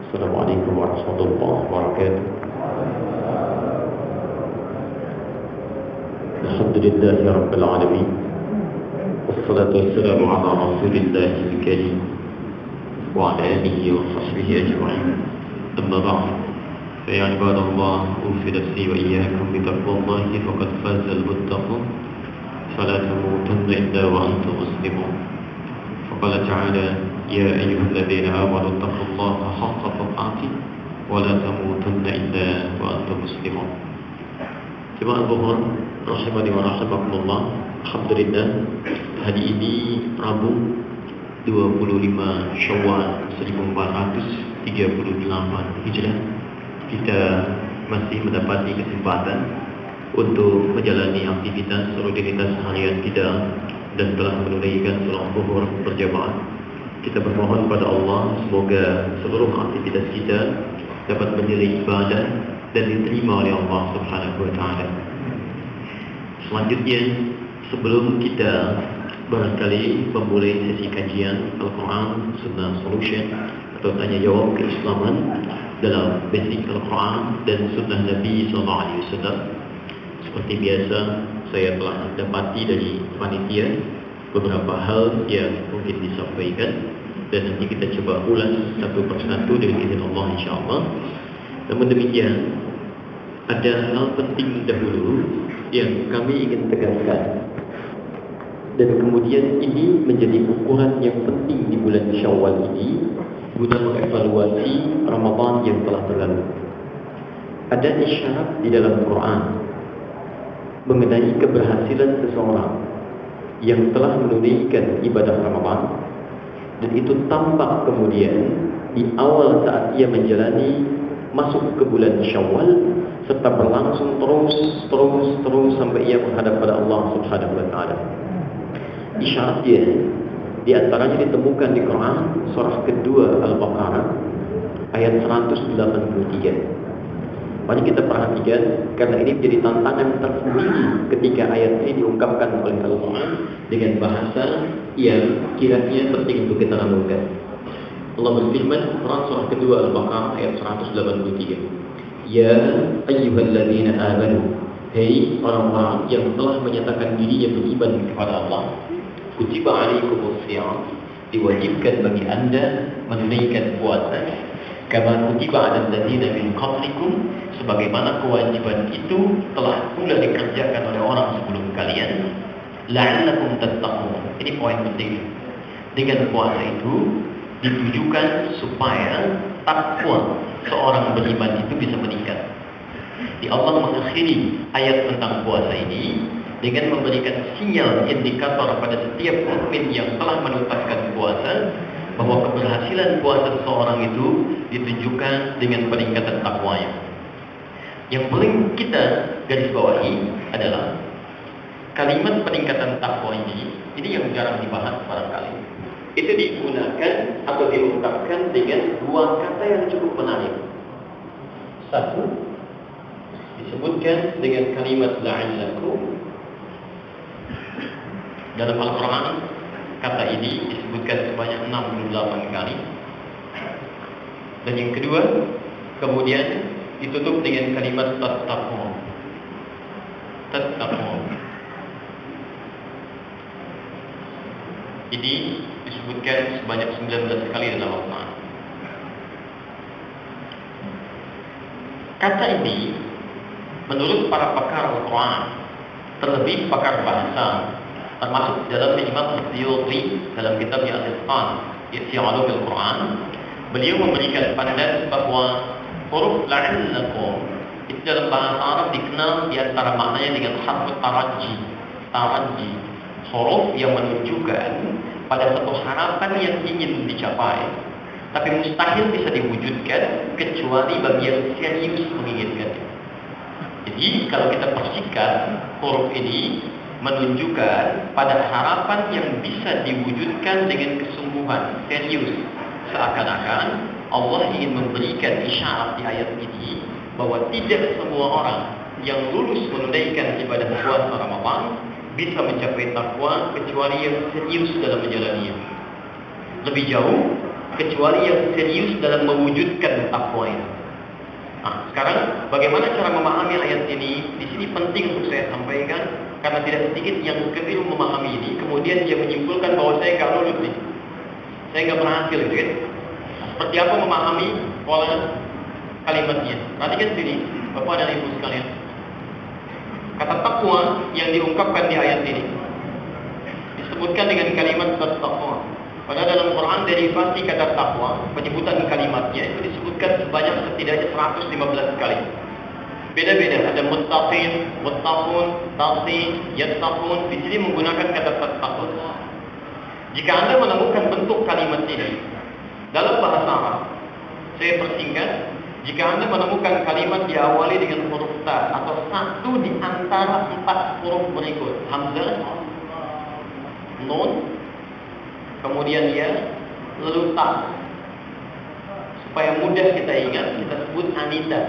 Assalamualaikum warahmatullahi wabarakatuh. Alhamdulillahi rabbil alamin. Wassalatu wassalamu ala rasulillahi karim wa ala alihi wa sahbihi ajma'in. Amma ba'd. Fa ya ibadallah, usi nafsi wa iyyakum bi taqwallahi faqad faza al-muttaqun. Fala tamutunna illa wa antum muslimun. Faqala ta'ala يا أيها الذين آمنوا اتقوا الله حق تقاته ولا تموتن إلا وأنتم مسلمون. Jemaah Zuhur rahimani wa rahimakumullah. Alhamdulillah, hari ini Rabu 25 Syawal 1438 Hijrah, kita masih mendapati kesempatan untuk menjalani aktivitas rutinitas harian kita dan telah menunaikan salat Zuhur berjamaah. Kita bermohon pada Allah semoga seluruh aktivitas kita dapat menjadi ibadah dan diterima oleh Allah Subhanahu wa taala. Selanjutnya, sebelum kita barangkali memulai sesi kajian Al-Quran Sunnah Solution atau tanya jawab keislaman dalam basic Al-Quran dan Sunnah Nabi SAW, seperti biasa saya telah dapati dari panitia beberapa hal yang mungkin disampaikan dan nanti kita coba ulas satu persatu dengan izin Allah insyaAllah. Namun demikian, ada hal penting dahulu yang kami ingin tegaskan, dan kemudian ini menjadi ukuran yang penting di bulan Syawal ini guna mengevaluasi Ramadan yang telah berlalu. Ada isyarat di dalam Quran mengenai keberhasilan seseorang yang telah menunaikan ibadah Ramadan, dan itu tampak kemudian di awal saat ia menjalani masuk ke bulan Syawal serta berlangsung terus sampai ia menghadap pada Allah Subhanahu wa taala. Isyarat dia di antaranya ditemukan di Quran surah kedua Al-Baqarah ayat 183. Mari kita perhatikan, karena ini menjadi tantangan tersendiri ketika ayat ini diungkapkan oleh Al-Quran dengan bahasa yang kiranya penting untuk kita renungkan. Allah berfirman, Quran surah kedua Al-Baqarah ayat 183. Ya ayyuhalladzina amanu, hei orang-orang yang telah menyatakan dirinya beriman kepada Allah, kutiba alaikumus shiyam, diwajibkan bagi anda menunaikan puasa, kama kutiba alal ladzina min qablikum, sebagaimana kewajiban itu telah pula dikerjakan oleh orang sebelum kalian, la'allakum tattaqun. Ini poin penting. Dengan puasa itu ditujukan supaya takwa seorang beriman itu bisa meningkat. Di Allah mengakhiri ayat tentang puasa ini dengan memberikan sinyal indikator pada setiap mukmin yang telah menuntaskan puasa bahwa keberhasilan puasa seseorang itu ditunjukkan dengan peningkatan takwanya. Yang paling kita garis bawahi adalah kalimat peningkatan takwa ini yang jarang dibahas barangkali. Itu digunakan atau diungkapkan dengan dua kata yang cukup menarik. Satu, disebutkan dengan kalimat la'allakum. Dalam Al-Quran, kata ini disebutkan sebanyak 68 kali. Dan yang kedua, kemudian ditutup dengan kalimat tattaqun. Tattaqun. Ini disebutkan sebanyak 19 kali dalam Al-Quran. Kata ini menurut para pakar Al-Quran, terlebih pakar bahasa, termasuk dalam Imam As-Suyuti dalam kitabnya Al-Itqan fi Ulumil Quran, beliau memberikan pandangan bahwa huruf la'allakum itu dalam bahasa Arab dikenal di antara maknanya dengan harf taraji. Taraji, huruf yang menunjukkan pada satu harapan yang ingin dicapai, tapi mustahil bisa diwujudkan kecuali bagi yang serius menginginkannya. Jadi kalau kita perhatikan, huruf ini menunjukkan pada harapan yang bisa diwujudkan dengan kesungguhan, serius. Seakan-akan Allah ingin memberikan isyarat di ayat ini bahwa tidak semua orang yang lulus menunaikan ibadah puasa Ramadan bisa mencapai takwa kecuali yang serius dalam menjalaninya. Lebih jauh, kecuali yang serius dalam mewujudkan takwa itu. Nah, sekarang bagaimana cara memahami ayat ini? Di sini penting untuk saya sampaikan karena tidak sedikit yang keliru memahami ini, kemudian dia menyimpulkan bahwa saya nggak lulus nih, saya nggak berhasil, gitu kan? Nah, seperti apa memahami pola kalimatnya? Perhatikan sini, Bapak dan Ibu sekalian. Kata takwa yang diungkapkan di ayat ini disebutkan dengan kalimat takwa. Padahal dalam Quran derivasi kata takwa, penyebutan kalimatnya itu disebutkan sebanyak setidaknya 115 kali. Beda-beda, ada muttaqin, muttaqun, taqi, yattaqun. Di sini menggunakan kata takwa. Jika Anda menemukan bentuk kalimat ini dalam bahasa Arab, saya persingkat, jika Anda menemukan kalimat diawali dengan huruf ta atau satu di antara 4 huruf berikut, hamzah, nun, kemudian ya, lalu ta. Supaya mudah kita ingat, kita sebut Anita.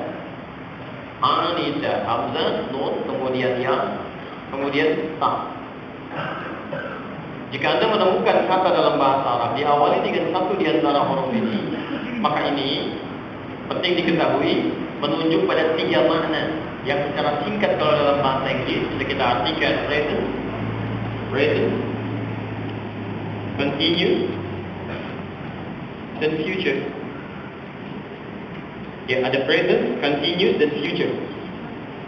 Anita, hamzah, nun, kemudian ya, kemudian ta. Jika Anda menemukan kata dalam bahasa Arab diawali dengan satu di antara huruf ini, maka ini penting diketahui menunjuk pada 3 makna yang secara singkat kalau dalam bahasa Inggris bisa kita artikan present, continue, dan future. Ya, ada present, continuous, dan future.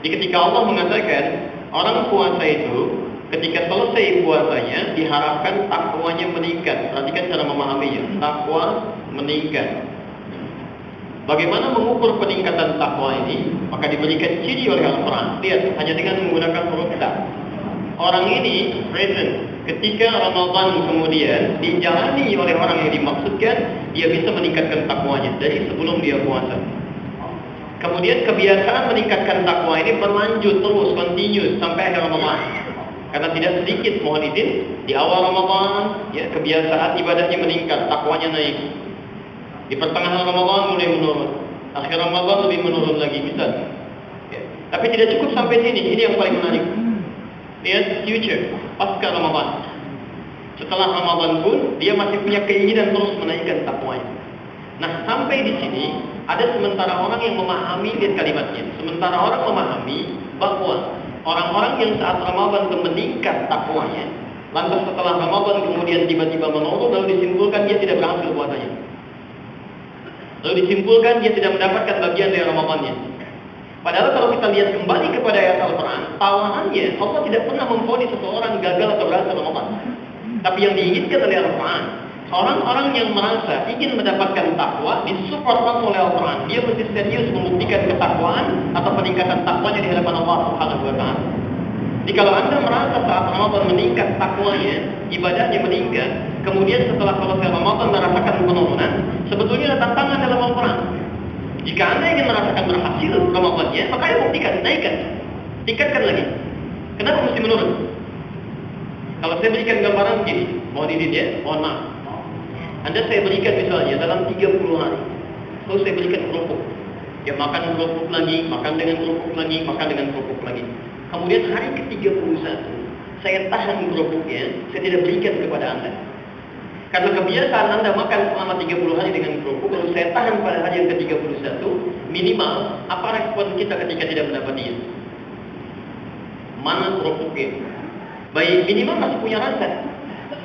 Jadi ketika Allah mengatakan orang puasa itu ketika selesai puasanya diharapkan takwanya meningkat. Perhatikan cara memahaminya. Takwa meningkat. Bagaimana mengukur peningkatan takwa ini? Maka diberikan ciri oleh Al-Quran. Lihat, hanya dengan menggunakan huruf ta. Orang ini present. Ketika Ramadan kemudian dijalani oleh orang yang dimaksudkan, dia bisa meningkatkan takwanya dari sebelum dia puasa. Kemudian kebiasaan meningkatkan takwa ini berlanjut terus, continuous sampai akhir Ramadan. Karena tidak sedikit, mohon izin, di awal Ramadan ya kebiasaan ibadahnya meningkat, takwanya naik. Di pertengahan Ramadan mulai menurun, akhir Ramadan lebih menurun lagi, bisa. Ya. Tapi tidak cukup sampai sini. Ini yang paling menarik. Lihat future, pasca Ramadan. Setelah Ramadan pun dia masih punya keinginan terus menaikkan takwanya. Nah, sampai di sini ada sementara orang yang memahami, lihat kalimatnya. Sementara orang memahami bahwa orang-orang yang saat Ramadan meningkat takwanya, lantas setelah Ramadan kemudian tiba-tiba menurun, lalu disimpulkan dia tidak berhasil puasanya. Lalu disimpulkan dia tidak mendapatkan bagian dari Ramadannya. Padahal kalau kita lihat kembali kepada ayat Al-Quran, tawarannya Allah tidak pernah memvonis seseorang gagal atau berhasil Ramadan. Tapi yang diinginkan oleh Al-Quran, orang-orang yang merasa ingin mendapatkan takwa disupport oleh Al-Quran. Dia mesti serius membuktikan ketakwaan atau peningkatan takwanya di hadapan Allah Subhanahu wa Ta'ala. Jadi kalau Anda merasa saat Ramadan meningkat takwanya, ibadahnya meningkat, kemudian setelah selesai Ramadan merasakan penurunan, sebetulnya ada tantangan dalam Al-Quran. Jika Anda ingin merasakan berhasil Ramadannya, maka ya buktikan, naikkan, tingkatkan lagi. Kenapa mesti menurun? Kalau saya berikan gambaran begini, mohon izin ya, mohon maaf. Anda saya berikan misalnya dalam 30 hari, lalu saya berikan kerupuk. Ya makan kerupuk lagi, makan dengan kerupuk lagi, makan dengan kerupuk lagi. Kemudian hari ke-31, saya tahan kerupuknya, saya tidak berikan kepada Anda. Karena kebiasaan Anda makan selama 30 hari dengan kerupuk, lalu saya tahan pada hari yang ke-31, minimal apa respon kita ketika tidak mendapatinya? Mana kerupuknya? Baik, minimal masih punya rasa.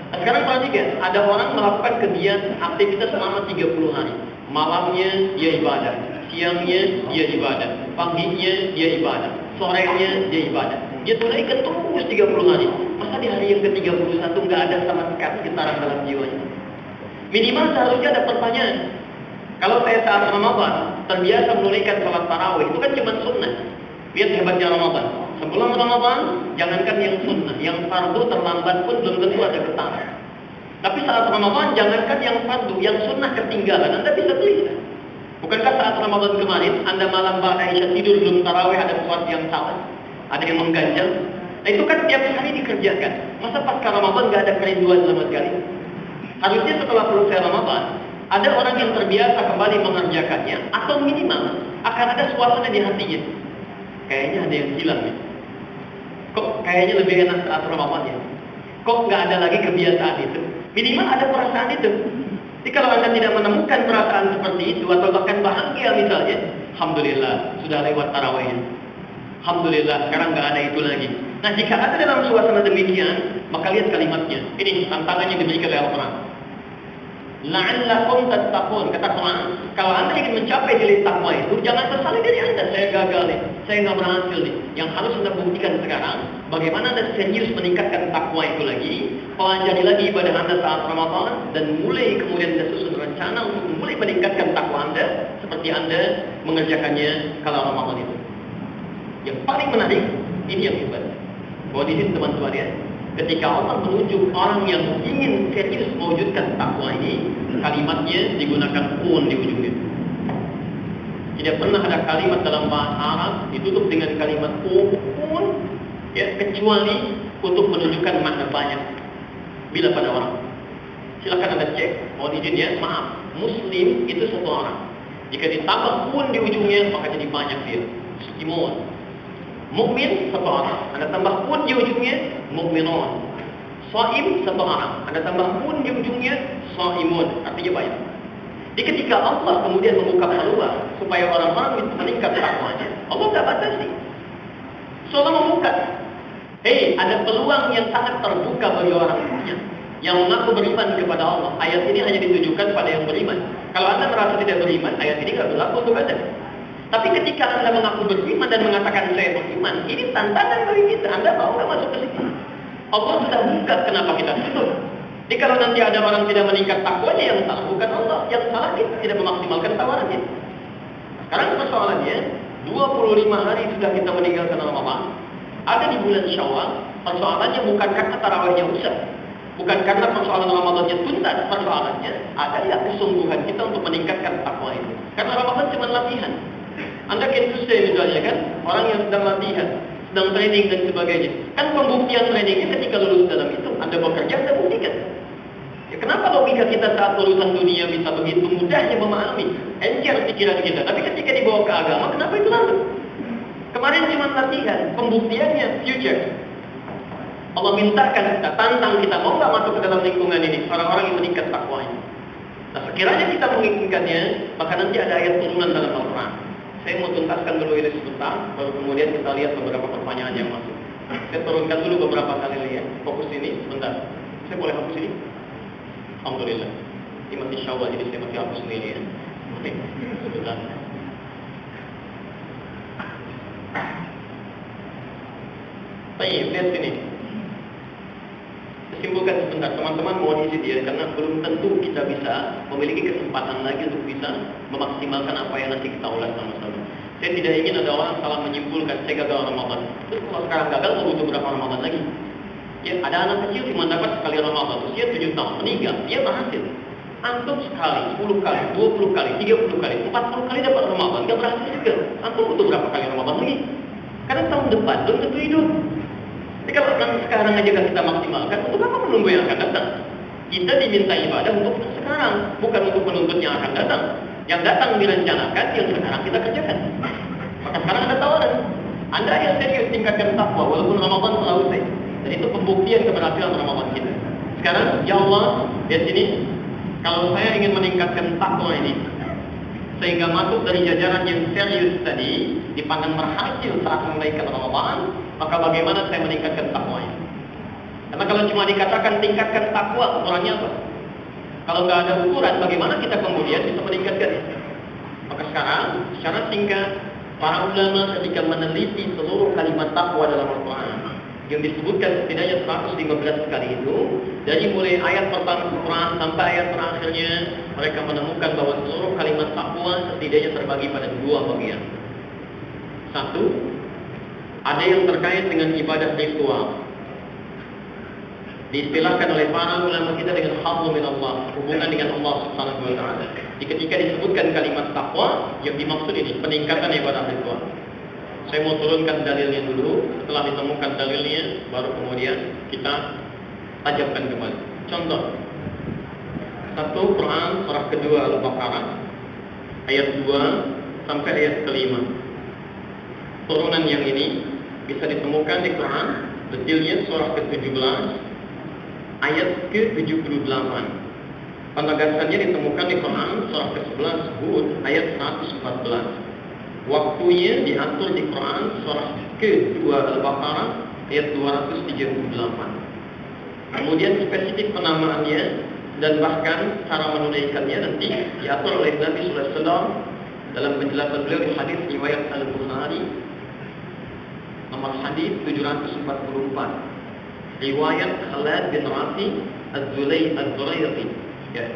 Nah, sekarang perhatikan, ada orang melakukan kegiatan aktivitas selama 30 hari. Malamnya dia ibadah, siangnya dia ibadah, paginya dia ibadah, sorenya dia ibadah. Dia tunaikan terus 30 hari. Masa di hari yang ke-31 nggak ada sama sekali getaran dalam jiwanya? Minimal seharusnya ada pertanyaan. Kalau saya saat Ramadan terbiasa menunaikan salat tarawih, itu kan cuma sunnah. Lihat hebatnya Ramadan. Sebelum Ramadan, jangankan yang sunnah, yang fardu terlambat pun belum tentu ada getaran. Tapi saat Ramadan, jangankan yang fardu, yang sunnah ketinggalan, Anda bisa tulis. Bukankah saat Ramadan kemarin, Anda malam ba'da Isya tidur belum tarawih ada sesuatu yang salah? Ada yang mengganjal? Nah itu kan tiap hari dikerjakan. Masa pasca Ramadan nggak ada kerinduan sama sekali? Harusnya setelah selesai Ramadan, ada orang yang terbiasa kembali mengerjakannya, atau minimal akan ada suasana di hatinya. Kayaknya ada yang hilang nih. Kok kayaknya lebih enak saat Ramadan ya? Kok nggak ada lagi kebiasaan itu? Minimal ada perasaan itu. Jadi kalau Anda tidak menemukan perasaan seperti itu atau bahkan bahagia misalnya, alhamdulillah sudah lewat tarawih. Alhamdulillah sekarang nggak ada itu lagi. Nah jika ada dalam suasana demikian, maka lihat kalimatnya. Ini tantangannya diberikan oleh Al-Quran. La'allakum tattaqun, kata Quran, kalau Anda ingin mencapai nilai takwa itu, jangan sesali diri Anda, saya gagal nih, saya nggak berhasil nih. Yang harus Anda buktikan sekarang, bagaimana Anda serius meningkatkan takwa itu lagi, pelajari lagi ibadah Anda saat Ramadan, dan mulai kemudian Anda susun rencana untuk mulai meningkatkan takwa Anda, seperti Anda mengerjakannya kalau Ramadan itu. Yang paling menarik, ini yang hebat. Bahwa di sini teman-teman ya, ketika Allah menunjuk orang yang ingin serius mewujudkan takwa ini, kalimatnya digunakan kun di ujungnya. Tidak pernah ada kalimat dalam bahasa Arab ditutup dengan kalimat kun, ya, kecuali untuk menunjukkan makna banyak. Bila pada orang, silakan Anda cek. Mohon izinnya, maaf, Muslim itu satu orang. Jika ditambah kun di ujungnya, maka jadi banyak dia. Muslimun. Mukmin satu orang, Anda tambah kun di ujungnya, mukminun. Shaim satu orang, Anda tambah kun di ujungnya, shaimun. Artinya banyak. Jadi ketika Allah kemudian membuka peluang supaya orang-orang itu meningkat takwanya, Allah tidak batasi. Allah membuka. Hei, ada peluang yang sangat terbuka bagi orang yang mengaku beriman kepada Allah. Ayat ini hanya ditujukan pada yang beriman. Kalau Anda merasa tidak beriman, ayat ini tidak berlaku untuk Anda. Tapi ketika Anda mengaku beriman dan mengatakan saya beriman, ini tantangan bagi kita. Anda mau nggak masuk ke sini? Allah sudah buka, kenapa kita tutup? Jadi kalau nanti ada orang tidak meningkat takwanya, yang salah bukan Allah, yang salah kita tidak memaksimalkan tawarannya. Sekarang persoalannya, 25 hari sudah kita meninggalkan Ramadan. Ada di bulan Syawal, persoalannya bukan karena tarawihnya usah, bukan karena persoalan Ramadannya tuntas, persoalannya ada ya kesungguhan kita untuk meningkatkan takwa itu. Karena Ramadan cuma latihan. Anda kayak Tuesday misalnya kan, orang yang sedang latihan, sedang training dan sebagainya. Kan pembuktian trainingnya ketika lulus dalam itu, Anda bekerja, Anda buktikan. Ya, kenapa logika kita saat lulusan dunia bisa begitu mudahnya memahami, encer pikiran kita, tapi ketika dibawa ke agama, kenapa itu lalu? Kemarin cuma latihan, pembuktiannya future. Allah mintakan kita, tantang kita, mau nggak masuk ke dalam lingkungan ini, orang-orang yang meningkat takwanya. Nah, sekiranya kita menginginkannya, maka nanti ada ayat turunan dalam Al-Quran. Saya mau tuntaskan dulu ini sebentar, baru kemudian kita lihat beberapa pertanyaan yang masuk. Saya turunkan dulu beberapa kali lihat. Fokus ini, sebentar. Saya boleh hapus ini? Alhamdulillah. Ini masih Syawal, jadi saya masih hapus ini ya. Oke, sebentar. Baik, lihat sini. Simpulkan sebentar, teman-teman mohon izin ya, karena belum tentu kita bisa memiliki kesempatan lagi untuk bisa memaksimalkan apa yang nanti kita ulas sama-sama. Saya tidak ingin ada orang salah menyimpulkan saya gagal Ramadan. Terus kalau sekarang gagal, mau butuh berapa Ramadan lagi? Ya, ada anak kecil cuma dapat sekali Ramadan, usia 7 tahun, meninggal, dia berhasil. Antum sekali, 10 kali, 20 kali, 30 kali, 40 kali dapat Ramadan, nggak berhasil juga. Antum butuh berapa kali Ramadan lagi? Karena tahun depan belum tentu hidup. Jadi kalau sekarang aja kita maksimalkan, untuk apa menunggu yang akan datang? Kita diminta ibadah untuk sekarang, bukan untuk menuntut yang akan datang. Yang datang direncanakan, yang sekarang kita kerjakan. Maka sekarang ada tawaran. Anda yang serius tingkatkan takwa, walaupun Ramadan telah usai. Dan itu pembuktian keberhasilan Ramadan kita. Sekarang, ya Allah, lihat sini. Kalau saya ingin meningkatkan takwa ini, sehingga masuk dari jajaran yang serius tadi, dipandang berhasil saat menunaikan Ramadan, maka bagaimana saya meningkatkan takwanya? Karena kalau cuma dikatakan tingkatkan takwa, ukurannya apa? Kalau nggak ada ukuran, bagaimana kita kemudian bisa meningkatkan? Maka sekarang, secara singkat, para ulama ketika meneliti seluruh kalimat takwa dalam Al-Quran, yang disebutkan setidaknya 115 kali itu, dari mulai ayat pertama Al-Quran sampai ayat terakhirnya, mereka menemukan bahwa seluruh kalimat takwa setidaknya terbagi pada dua bagian. Satu, ada yang terkait dengan ibadah ritual. Diistilahkan oleh para ulama kita dengan hablum minallah, hubungan dengan Allah Subhanahu wa taala. Ketika disebutkan kalimat takwa, yang dimaksud ini peningkatan ibadah ritual. Saya mau turunkan dalilnya dulu, setelah ditemukan dalilnya, baru kemudian kita tajamkan kembali. Contoh, 1 Quran surah kedua Al-Baqarah, ayat 2 sampai ayat kelima. Turunan yang ini bisa ditemukan di Quran, detailnya surah ke-17, ayat ke-78. Penegasannya ditemukan di Quran surah ke-11 Hud ayat 114. Waktunya diatur di Quran surah ke-2 Al-Baqarah ayat 238. Kemudian spesifik penamaannya dan bahkan cara menunaikannya nanti diatur oleh Nabi sallallahu alaihi wasallam dalam penjelasan beliau di hadis riwayat Al-Bukhari nomor hadis 744. Riwayat Khalid bin Rafi Az-Zurairi. Ya.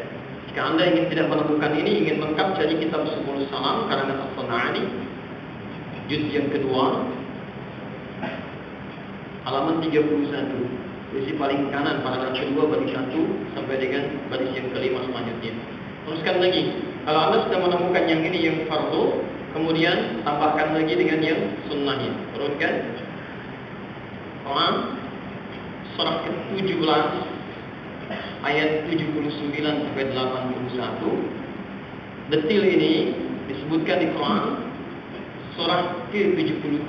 Jika Anda ingin tidak menemukan ini, ingin lengkap, cari kitab 10 Salam karangan As-San'ani juz yang kedua halaman 31. Sisi paling kanan paragraf kedua baris 1 sampai dengan baris yang kelima selanjutnya. Teruskan lagi. Kalau Anda sudah menemukan yang ini yang fardu, kemudian tambahkan lagi dengan yang sunnahnya. Turunkan. Quran surah ke-17 ayat 79 sampai 81. Detil ini disebutkan di Quran surah ke-73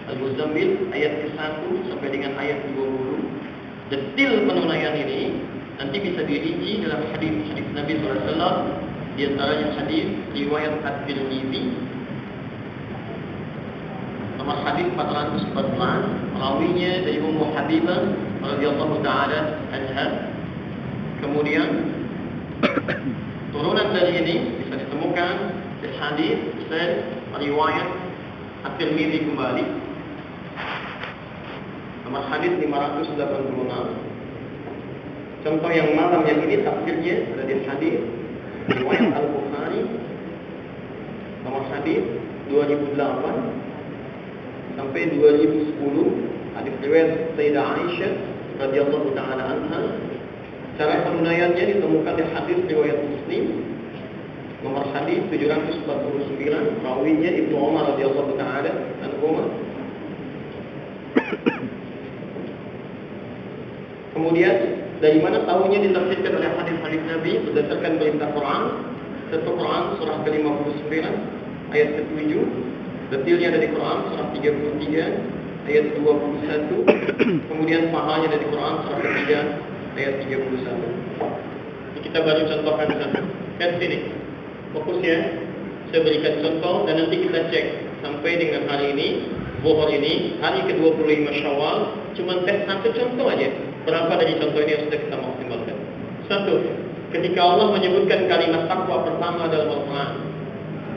Al-Muzammil ayat ke-1 sampai dengan ayat 20. Detil penunaian ini nanti bisa dirinci dalam hadis Nabi SAW, di antaranya hadis riwayat At-Tirmidzi nomor hadis 414, rawinya dari Ummu Habibah radhiyallahu taala anha. Kemudian turunan dari ini bisa ditemukan di hadis dan riwayat At-Tirmidzi kembali nomor hadis 586. Contoh yang malam yang ini tafsirnya ada di hadis riwayat Al-Bukhari nomor hadis 2008 sampai 2010, hadis riwayat Sayyidah Aisyah radhiyallahu taala anha. Cara penunaiannya ditemukan di hadis riwayat Muslim nomor hadis 749, rawinya Ibnu Umar radhiyallahu taala anhu. Kemudian dari mana tahunya ditafsirkan oleh hadis-hadis Nabi berdasarkan perintah Quran? Satu Quran surah ke-59 ayat ke-7. Detilnya dari Quran surah 33 ayat 21. Kemudian pahanya dari Quran surah ke-3 ayat 31. Ini kita baru contohkan satu. Kan sini. Fokusnya saya berikan contoh dan nanti kita cek sampai dengan hari ini, Zuhur ini, hari ke-25 Syawal, cuma tes satu contoh aja. Berapa dari contoh ini yang sudah kita maksimalkan? Satu, ketika Allah menyebutkan kalimat takwa pertama dalam Al-Quran,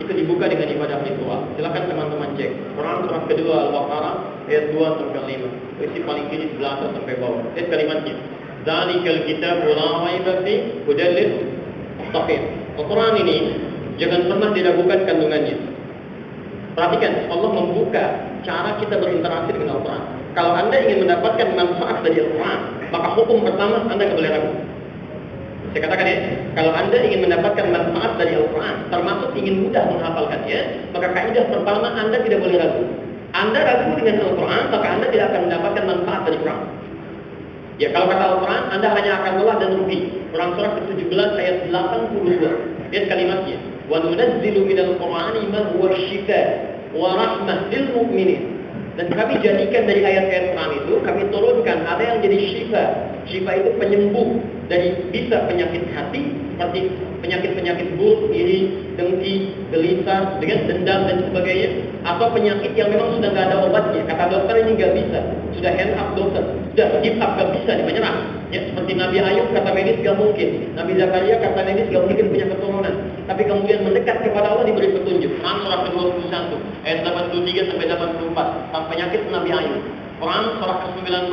itu dibuka dengan ibadah ritual. Silakan teman-teman cek. Quran surah kedua Al-Baqarah ayat 2 sampai 5. Isi paling kiri sebelah atas sampai bawah. Lihat kalimatnya. Dzalikal kitabu la raiba fihi hudan lil muttaqin. Al-Quran ini jangan pernah diragukan kandungannya. Perhatikan, Allah membuka cara kita berinteraksi dengan Al-Quran. Kalau Anda ingin mendapatkan manfaat dari Al-Quran, maka hukum pertama Anda tidak boleh ragu. Saya katakan ya, kalau Anda ingin mendapatkan manfaat dari Al-Quran, termasuk ingin mudah menghafalkannya, maka kaidah pertama Anda tidak boleh ragu. Anda ragu dengan Al-Quran, maka Anda tidak akan mendapatkan manfaat dari Quran. Ya, kalau kata Al-Quran, Anda hanya akan lelah dan rugi. Quran surah ke-17 ayat 82. Lihat kalimatnya. Wa nunazzilu minal Qur'ani ma huwa syifaa wa rahmah lil mu'minin. Dan kami jadikan dari ayat-ayat Quran itu, kami turunkan ada yang jadi syifa. Syifa itu penyembuh dari bisa penyakit hati, seperti penyakit-penyakit buruk, iri, dengki, gelisah, dengan dendam dan sebagainya. Atau penyakit yang memang sudah nggak ada obatnya. Kata dokter ini nggak bisa, sudah hand up dokter, sudah give up, nggak bisa, menyerah. Ya, seperti Nabi Ayub kata medis nggak mungkin, Nabi Zakaria kata medis nggak mungkin punya keturunan. Tapi kemudian mendekat kepada Allah diberi petunjuk. Quran surah ke-21 ayat 83 sampai 84 tentang penyakit Nabi Ayub. Quran surah ke-19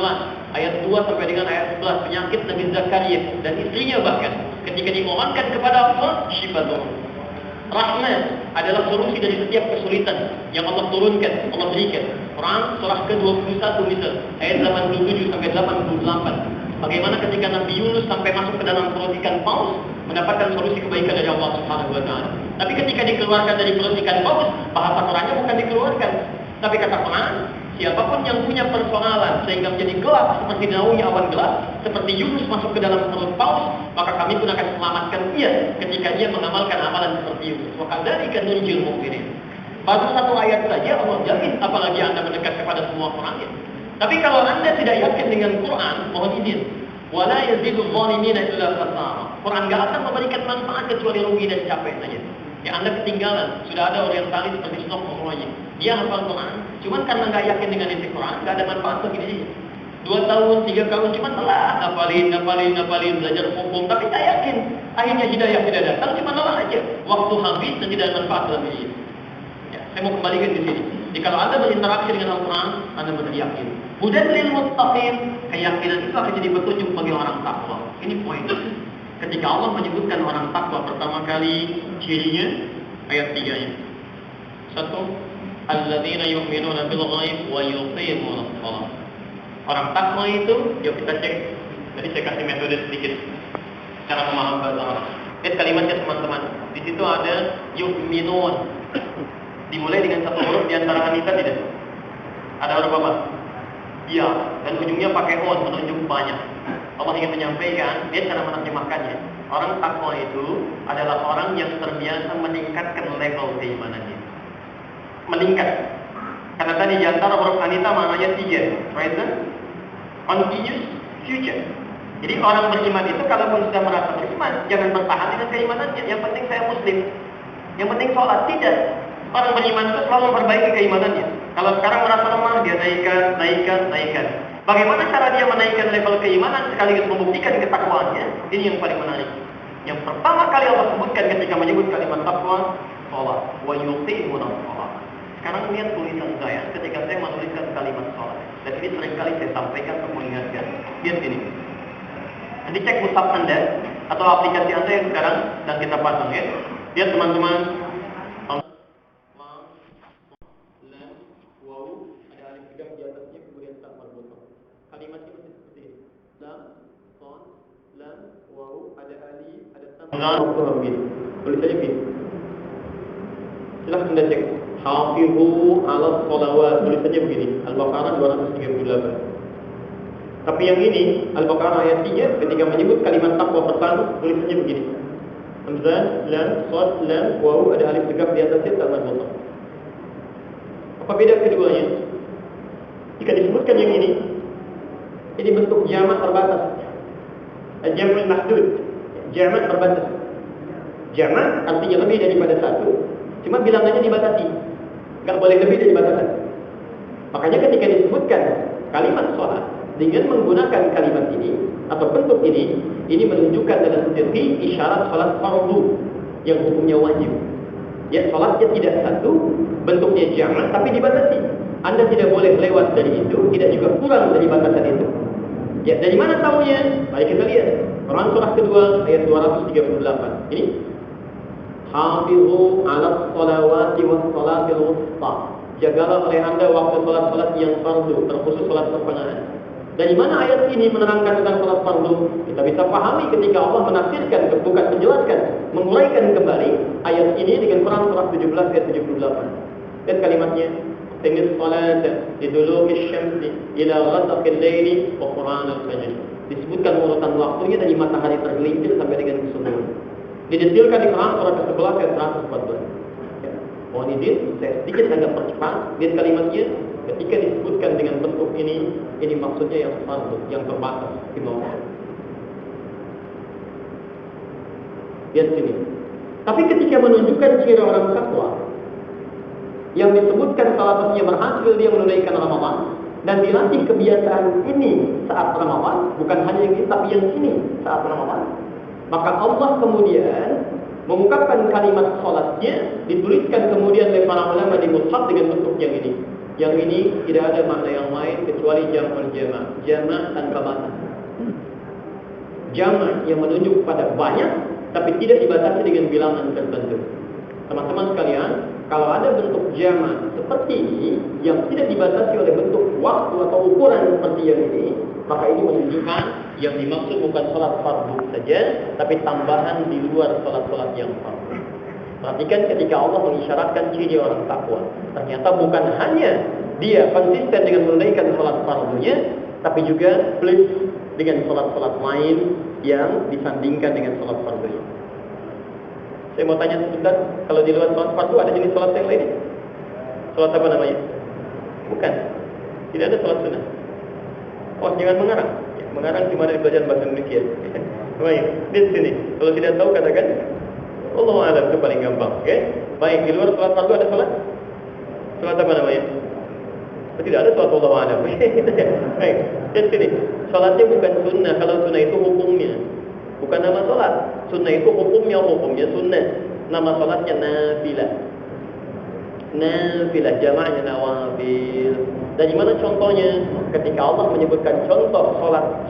ayat 2 sampai dengan ayat 11 penyakit Nabi Zakaria dan istrinya bahkan ketika dimohonkan kepada Allah syifatun. Rahmat adalah solusi dari setiap kesulitan yang Allah turunkan, Allah berikan. Quran surah ke-21 misal ayat 87 sampai 88. Bagaimana ketika Nabi Yunus sampai masuk ke dalam perut ikan paus mendapatkan solusi kebaikan dari Allah Subhanahu wa taala. Tapi ketika dikeluarkan dari perut ikan paus, bahasa Qurannya bukan dikeluarkan. Tapi kata Quran, siapapun yang punya persoalan sehingga menjadi gelap seperti naungi awan gelap, seperti Yunus masuk ke dalam perut paus, maka kami pun akan selamatkan dia ketika dia mengamalkan amalan seperti Yunus. Maka dari kanunjil mukminin. Baru satu ayat saja Allah jamin, apalagi Anda mendekat kepada semua Qurannya. Tapi kalau Anda tidak yakin dengan Quran, mohon izin, Wala yazidu zalimina illa khasara. Quran enggak akan memberikan manfaat kecuali rugi dan capek saja. Ya Anda ketinggalan, sudah ada orientalis seperti Stockholm Roy. Dia hafal Quran, cuman karena nggak yakin dengan isi Quran, nggak ada manfaat begini. 2 tahun, 3 tahun cuma telah ngapalin, belajar hukum, tapi tak yakin. Akhirnya hidayah tidak datang, cuma lelah aja. Waktu habis dan tidak ada manfaat dalam diri. Ya, saya mau kembalikan di sini. Jadi kalau Anda berinteraksi dengan Al-Quran, Anda benar yakin. Hudan lil muttaqin, keyakinan itu akan jadi petunjuk bagi orang takwa. Ini poin. Ketika Allah menyebutkan orang takwa pertama kali, cirinya ayat 3-nya. 1, alladzina yu'minuna bil ghaib wa yuqimuna shalah. Orang takwa itu, yuk kita cek. Jadi saya kasih metode sedikit cara memahami bahasa Arab. Lihat kalimatnya teman-teman. Di situ ada yu'minun. Dimulai dengan satu huruf di antara anita tidak? Ada huruf apa? Ya, dan ujungnya pakai on, menunjuk banyak. Allah ingin menyampaikan, dia cara menerjemahkannya. Orang takwa itu adalah orang yang terbiasa meningkatkan level keimanannya. Meningkat. Karena tadi di antara huruf anita maknanya 3, present, continuous, future. Jadi orang beriman itu kalaupun sudah merasa beriman, jangan bertahan dengan keimanannya. Yang penting saya muslim. Yang penting sholat, tidak. Orang beriman itu selalu memperbaiki keimanannya. Kalau sekarang merasa lemah, dia naikkan. Bagaimana cara dia menaikkan level keimanan sekaligus membuktikan ketakwaannya? Ini yang paling menarik. Yang pertama kali Allah sebutkan ketika menyebut kalimat takwa, sholat. Wa yuqimuna shalah. Sekarang lihat tulisan saya ketika saya menuliskan kalimat sholat. Dan ini seringkali saya sampaikan untuk mengingatkan. Lihat ini. Nanti cek mushaf Anda atau aplikasi Anda yang sekarang dan kita pasang ya. Lihat teman-teman. Kalimatnya masih seperti ini. Lam, son, lam, waw, ada alif, ada tambahan. Tulisannya begini. Silahkan Anda cek. Hafizu 'ala sholawat. Tulisannya begini. Al-Baqarah 238. Tapi yang ini Al-Baqarah ayat 3 ketika menyebut kalimat takwa pertama tulisannya begini. Hamzah, lam, shad, lam, waw, ada alif tegap di atasnya tambah dhamma. Apa beda keduanya? Jika disebutkan yang ini bentuk jamak terbatas. Jamak mahdud. Jamak terbatas. Jamak artinya lebih daripada satu, cuma bilangannya dibatasi. Enggak boleh lebih dari batasan. Makanya ketika disebutkan kalimat sholat dengan menggunakan kalimat ini atau bentuk ini menunjukkan dalam segi isyarat sholat fardu yang hukumnya wajib. Ya, sholatnya tidak satu, bentuknya jamak tapi dibatasi. Anda tidak boleh lewat dari itu, tidak juga kurang dari batasan itu. Ya, dari mana tahunya? Mari kita lihat. Quran surah kedua ayat 238. Ini Hafizu 'alas sholawati was sholatil wusta. Jagalah oleh Anda waktu salat-salat yang fardu, terkhusus salat pertengahan. Dari mana ayat ini menerangkan tentang salat fardu? Kita bisa pahami ketika Allah menafsirkan, bukan menjelaskan, menguraikan kembali ayat ini dengan Quran surah 17 ayat 78. Dan kalimatnya Tinggal salat liduluki syamsi ila ghasaqil laili wa Quran al-fajr. Disebutkan urutan waktunya dari matahari tergelincir sampai dengan kesubuhan. Didetilkan di Quran surah ke-11 ayat 114. Ya. Mohon izin, saya sedikit agak percepat. Lihat kalimatnya, ketika disebutkan dengan bentuk ini maksudnya yang fardu, yang terbatas di bawah. Lihat sini. Tapi ketika menunjukkan ciri orang takwa, yang disebutkan salah satunya berhasil dia menunaikan Ramadan dan dilatih kebiasaan ini saat Ramadan, bukan hanya yang ini tapi yang ini saat Ramadan, maka Allah kemudian mengungkapkan kalimat salatnya, dituliskan kemudian oleh para ulama di mushaf dengan bentuk yang ini. Yang ini tidak ada makna yang lain kecuali jam'ul jama', jama' tanpa batas. Jama' yang menunjuk pada banyak tapi tidak dibatasi dengan bilangan tertentu. Teman-teman sekalian, kalau ada bentuk jama' seperti ini yang tidak dibatasi oleh bentuk waktu atau ukuran seperti yang ini, maka ini menunjukkan yang dimaksud bukan salat fardu saja, tapi tambahan di luar salat-salat yang fardu. Perhatikan ketika Allah mengisyaratkan ciri orang takwa, ternyata bukan hanya dia konsisten dengan menunaikan salat fardunya, tapi juga plus dengan salat-salat lain yang disandingkan dengan salat fardunya. Saya mau tanya sebentar, kalau di luar salat fardu ada jenis salat yang lain? Salat apa namanya? Bukan. Tidak ada salat sunnah. Oh, jangan mengarang. Ya. Mengarang cuma dari belajar bahasa Indonesia. Baik, di sini. Kalau tidak tahu katakan Allahu a'lam, itu paling gampang. Oke? Baik, di luar salat fardu ada salat? Salat apa namanya? Tidak ada salat Allahu a'lam. Baik, di sini. Salatnya bukan sunnah. Kalau sunnah itu hukumnya. Bukan nama salat. Sunnah itu hukumnya sunnah. Nama salatnya nafilah. Nafilah jamaknya nawafil. Dan gimana contohnya? Ketika Allah menyebutkan contoh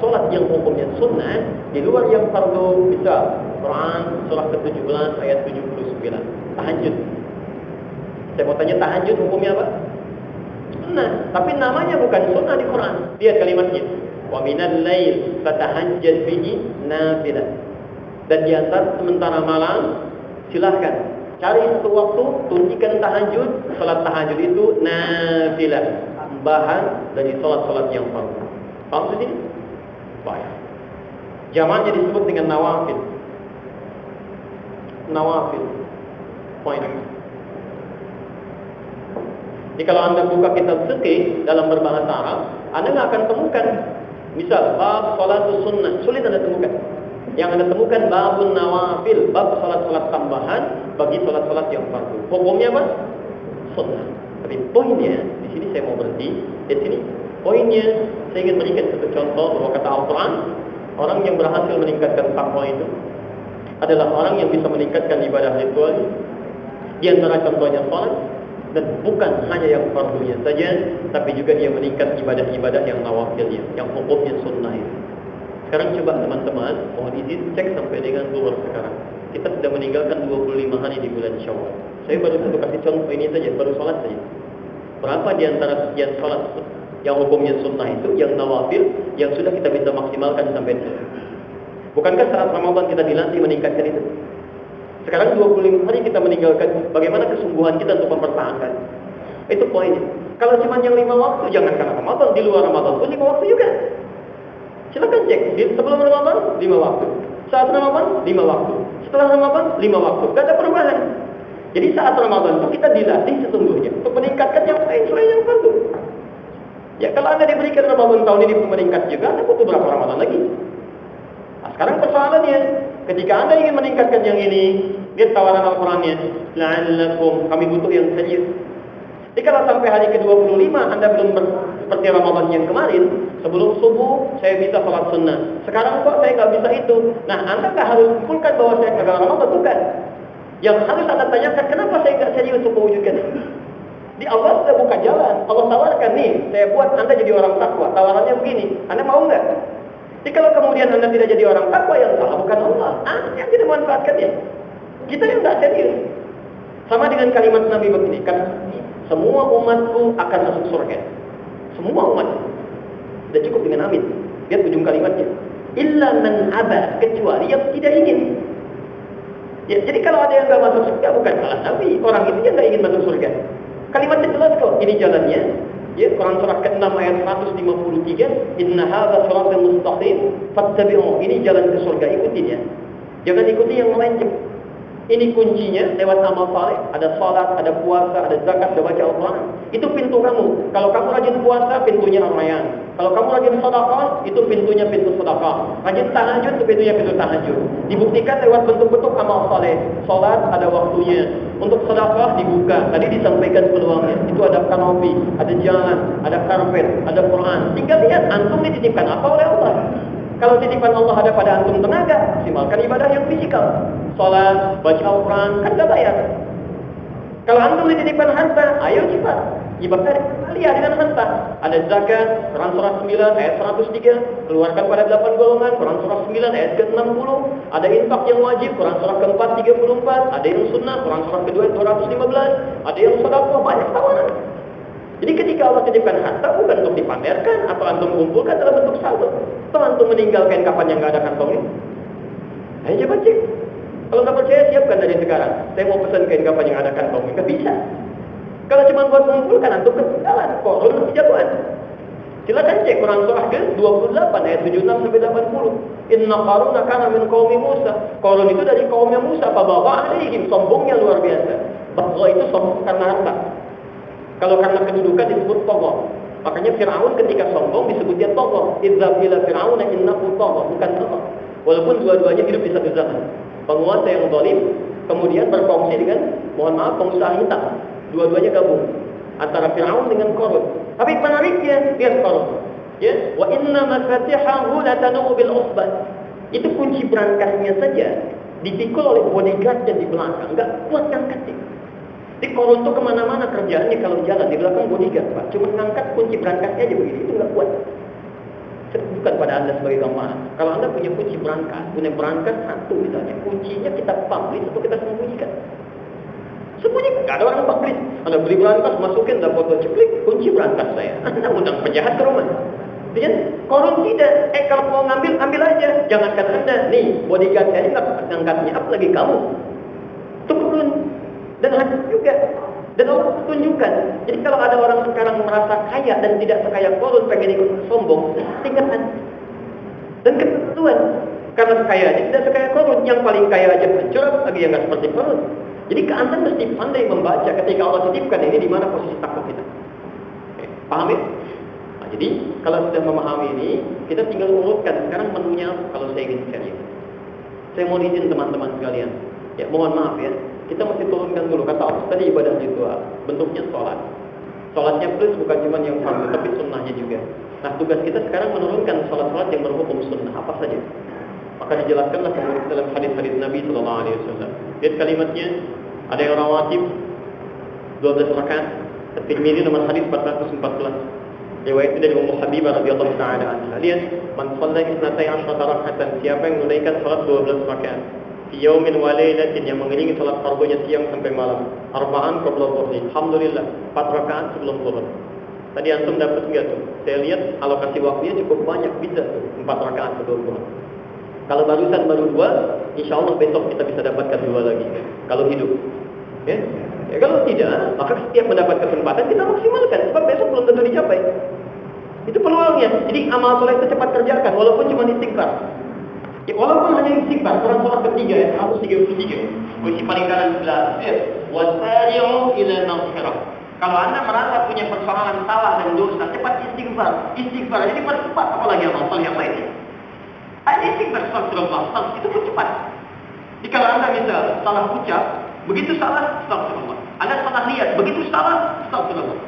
solat yang hukumnya sunnah di luar yang fardu, misal Quran surah ke-17 ayat 79, tahajud. Saya mau tanya, tahajud hukumnya apa? Sunnah, tapi namanya bukan sunnah di Quran. Lihat kalimatnya. Wa minal lail fatahajjad bihi nafilah. Dan di antara sementara malam silahkan cari satu waktu, tunjukkan tahajud. Salat tahajud itu nafilah, tambahan dari salat-salat yang fardu. Paham sini? Baik. Jamaknya disebut dengan nawafil. Nawafil. Poin. Jadi kalau Anda buka kitab fikih dalam berbahasa Arab, Anda nggak akan temukan misal bab salatus sunnah, sulit Anda temukan. Yang Anda temukan babun nawafil, bab salat-salat tambahan bagi salat-salat yang fardu. Hukumnya apa? Sunnah. Tapi poinnya di sini saya mau berhenti. Di sini poinnya saya ingin berikan satu contoh bahwa kata Al-Quran, orang yang berhasil meningkatkan takwa itu adalah orang yang bisa meningkatkan ibadah ritual. Di antara contohnya salat, dan bukan hanya yang fardunya saja, tapi juga dia meningkat ibadah-ibadah yang nawafilnya, yang hukumnya sunnah itu. Sekarang coba teman-teman, mohon izin cek sampai dengan zuhur sekarang. Kita sudah meninggalkan 25 hari di bulan Syawal. Saya baru satu kasih contoh ini saja, baru salat saja. Berapa di antara sekian salat yang hukumnya sunnah itu, yang nawafil, yang sudah kita bisa maksimalkan sampai itu? Bukankah saat Ramadan kita dilatih meningkatkan itu? Sekarang 25 hari kita meninggalkan, bagaimana kesungguhan kita untuk mempertahankan? Itu poinnya. Kalau cuma yang 5 waktu, jangan karena Ramadan, di luar Ramadan pun 5 waktu juga. Silakan cek, sebelum Ramadan 5 waktu, saat Ramadan 5 waktu, setelah Ramadan 5 waktu, tidak ada perubahan. Jadi saat Ramadan itu kita dilatih sesungguhnya untuk meningkatkan yang lain selain yang fardu. Ya kalau Anda diberikan Ramadan tahun ini meningkat juga, Anda butuh berapa Ramadan lagi? Nah, sekarang persoalannya, ketika Anda ingin meningkatkan yang ini, lihat tawaran Al-Qurannya, la'allakum, kami butuh yang serius. Jadi kalau sampai hari ke-25 Anda belum seperti Ramadan yang kemarin, sebelum subuh saya bisa sholat sunnah, sekarang kok saya nggak bisa itu. Nah, Anda nggak harus simpulkan bahwa saya gagal Ramadan, bukan. Yang harus Anda tanyakan, kenapa saya nggak serius untuk mewujudkan ini? Di Allah sudah buka jalan, Allah tawarkan nih, saya buat Anda jadi orang takwa. Tawarannya begini, Anda mau nggak? Jadi kalau kemudian Anda tidak jadi orang takwa, yang salah bukan Allah, Anda yang tidak memanfaatkannya. Kita yang nggak serius. Sama dengan kalimat Nabi begini, kan? Semua umatku akan masuk surga. Semua umat. Sudah cukup dengan amin. Lihat ujung kalimatnya. Illa man aba, kecuali yang tidak ingin. Ya, jadi kalau ada yang nggak masuk surga bukan salah Nabi. Orang itu yang nggak ingin masuk surga. Kalimatnya jelas kok. Ini jalannya. Ya, Quran surah ke-6 ayat 153. Inna hadza siratal mustaqim fattabi'uhu. Ini jalan ke surga, ikutin ya. Jangan ikuti yang melenceng. Ini kuncinya lewat amal saleh, ada salat, ada puasa, ada zakat, ada baca Al-Quran. Itu pintu kamu. Kalau kamu rajin puasa, pintunya Ar-Rayyan. Kalau kamu rajin sedekah, itu pintunya pintu sedekah. Rajin tahajud, itu pintunya pintu tahajud. Dibuktikan lewat bentuk-bentuk amal saleh. Salat ada waktunya. Untuk sedekah dibuka. Tadi disampaikan peluangnya. Itu ada kanopi, ada jalan, ada karpet, ada Quran. Tinggal lihat antum dititipkan apa oleh Allah. Kalau titipan Allah ada pada antum tenaga, maksimalkan ibadah yang fisikal. Salat, baca Al-Quran, kan gak bayar. Kalau antum dititipkan harta, ayo cepat. Ibadah kalian dengan harta. Ada zakat, Quran surah 9 ayat 103, keluarkan pada 8 golongan, Quran surah 9 ayat ke-60. Ada infak yang wajib, Quran surah ke-4 34. Ada yang sunnah, Quran surah ke-2 215. Ada yang sedekah, banyak tawaran. Jadi ketika Allah titipkan harta bukan untuk dipamerkan atau antum kumpulkan dalam bentuk saldo. Atau antum meninggalkan kapan yang nggak ada kantongnya. Ayo coba cek. Kalau nggak percaya siapkan dari sekarang. Saya mau pesan kain kapan yang ada kantongnya. Nggak bisa. Kalau cuma buat mengumpulkan antum ketinggalan. Korun lebih jagoan. Silakan cek Quran surah ke-28 ayat 76 sampai 80. Inna Qaruna kana min qaumi Musa. Qarun itu dari kaumnya Musa. Fabagha alaihim, sombongnya luar biasa. Bagha itu sombong karena harta. Kalau karena kedudukan disebut togok. Makanya Fir'aun ketika sombong disebut dia tagha. Idza qila fir'auna innahu tagha, bukan tagha. Walaupun dua-duanya hidup di satu zaman. Penguasa yang zalim kemudian berkongsi dengan, mohon maaf, pengusaha hitam. Dua-duanya gabung antara Fir'aun dengan Qarun. Tapi menariknya lihat Qarun. Ya, wa inna mafatihahu latanu bil usbah. Itu kunci berangkasnya saja dipikul oleh bodyguardnya di belakang, enggak kuat ngangkatnya. Di Qarun itu kemana-mana kerjaannya kalau jalan di belakang bodyguard, Pak. Cuma ngangkat kunci berangkasnya aja begini, itu enggak kuat. Bukan pada Anda sebagai gambaran. Kalau Anda punya kunci berangkas satu misalnya, kuncinya kita publish atau kita sembunyikan. Sembunyikan, nggak ada orang publish. Anda beli berangkas, masukin, ada foto ceklik, kunci berangkas saya. Anda undang penjahat ke rumah. Kemudian Qarun tidak, kalau mau ngambil, ambil aja. Jangankan Anda, nih bodyguard saya ngangkatnya, apalagi kamu. Turun dan hancur juga. Dan Allah tunjukkan. Jadi kalau ada orang sekarang merasa kaya dan tidak sekaya Qarun, pengen ikut sombong, tinggalkan. Dan ketentuan, karena kayanya tidak sekaya Qarun, yang paling kaya aja hancur, lagi yang nggak seperti Qarun. Jadi Anda mesti pandai membaca ketika Allah titipkan ini di mana posisi takut kita. Oke, paham ya? Nah, jadi kalau sudah memahami ini, kita tinggal urutkan sekarang menunya kalau saya ingin sekali. Saya mau izin teman-teman sekalian. Ya, mohon maaf ya. Kita mesti turunkan dulu, kata Allah tadi ibadah ritual, bentuknya sholat. Sholatnya plus bukan cuma yang fardu, tapi sunnahnya juga. Nah, tugas kita sekarang menurunkan sholat-sholat yang berhukum sunnah, apa saja. Maka dijelaskanlah kemudian dalam hadis-hadis Nabi SAW. Lihat kalimatnya, ada yang rawatib 12 rakaat. At-Tirmidzi nomor hadis 414. Riwayat dari Ummu Habibah radhiyallahu taala anha. Lihat, man shalla 12 rakaatan, siapa yang menunaikan salat 12 rakaat. Fi yaumin wa lailatin, yang mengiringi salat fardunya siang sampai malam. Arba'an qabla dhuhri. Alhamdulillah, 4 rakaat sebelum zuhur. Tadi antum dapat enggak tuh? Saya lihat alokasi waktunya cukup banyak, bisa tuh 4 rakaat sebelum zuhur. Kalau barusan baru 2, insya Allah besok kita bisa dapatkan 2 lagi. Kalau hidup. Ya? Ya, kalau tidak, maka setiap mendapat kesempatan kita maksimalkan. Sebab besok belum tentu dicapai. Itu peluangnya. Jadi amal soleh itu cepat kerjakan, walaupun cuma istighfar. Ya, walaupun hanya istighfar, Quran surah ketiga ya, 133. Kunci paling kanan sebelah. Wasari'u ila maghfirah. Kalau Anda merasa punya persoalan salah dan dosa, cepat istighfar. Istighfar jadi percepat, apalagi amal soleh yang lainnya. Ada istighfar, astagfirullah, itu pun cepat. Jadi kalau Anda misal salah ucap, begitu salah, astagfirullah. Anda salah lihat, begitu salah, astagfirullah.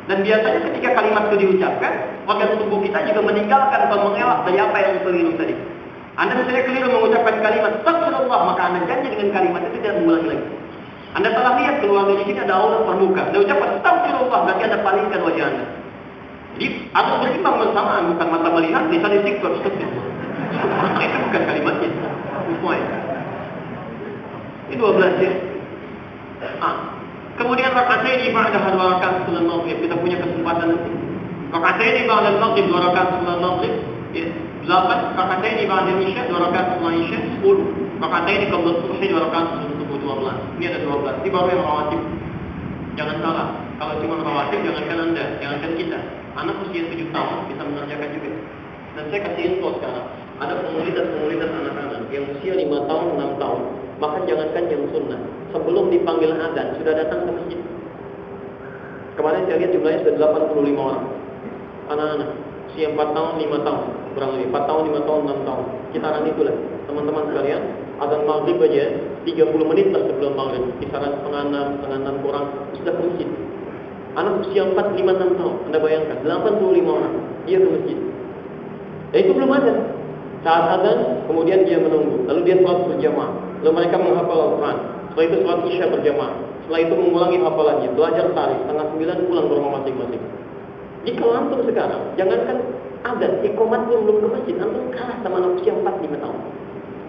Dan biasanya ketika kalimat itu diucapkan, organ tubuh kita juga meninggalkan atau mengelak dari apa yang keliru tadi. Anda misalnya keliru mengucapkan kalimat astagfirullah, maka Anda janji dengan kalimat itu tidak mengulangi lagi. Anda salah lihat keluar dari sini ada aurat permuka. Anda ucapkan astagfirullah, berarti Anda palingkan wajah Anda. Jadi harus berimbang bersamaan, bukan mata melihat, lisan istighfar, astagfirullah. Itu bukan kalimatnya. Ini 12 ya. Kemudian rakaat ini ba'da 2 rakaat setelah maghrib. Kita punya kesempatan nanti. Rakaat ini ba'da maghrib 2 rakaat setelah maghrib. 8 rakaat ini ba'da isya 2 rakaat setelah isya. 10 rakaat ini qabla subuh 2 rakaat sebelum subuh 12. Ini ada 12. Ini baru yang rawatib. Jangan salah. Kalau cuma rawatib, jangankan Anda, jangankan kita. Anak usia 7 tahun bisa mengerjakan juga. Dan saya kasih info sekarang. Ada komunitas anak-anak yang usia 5 tahun, 6 tahun. Maka jangankan yang sunnah, sebelum dipanggil adzan sudah datang ke masjid. Kemarin saya lihat jumlahnya sudah 85 orang. Anak-anak usia 4 tahun, 5 tahun, kurang lebih 4 tahun, 5 tahun, 6 tahun. Kisaran itulah, teman-teman sekalian. Adzan maghrib aja 30 menit sebelum maghrib, kisaran setengah 6 kurang sudah ke masjid. Anak usia 4, 5, 6 tahun, Anda bayangkan 85 orang dia ke masjid. Dan itu belum ada. Saat adzan, kemudian dia menunggu. Lalu dia sholat berjamaah. Lalu mereka menghafal Al-Quran. Setelah itu sholat isya berjamaah. Setelah itu mengulangi hafalannya. Belajar tarik. Setengah 9 pulang ke rumah masing-masing. Jadi kalau antum sekarang, jangankan adzan, iqamat belum ke masjid. Antum kalah sama anak usia 4-5 tahun.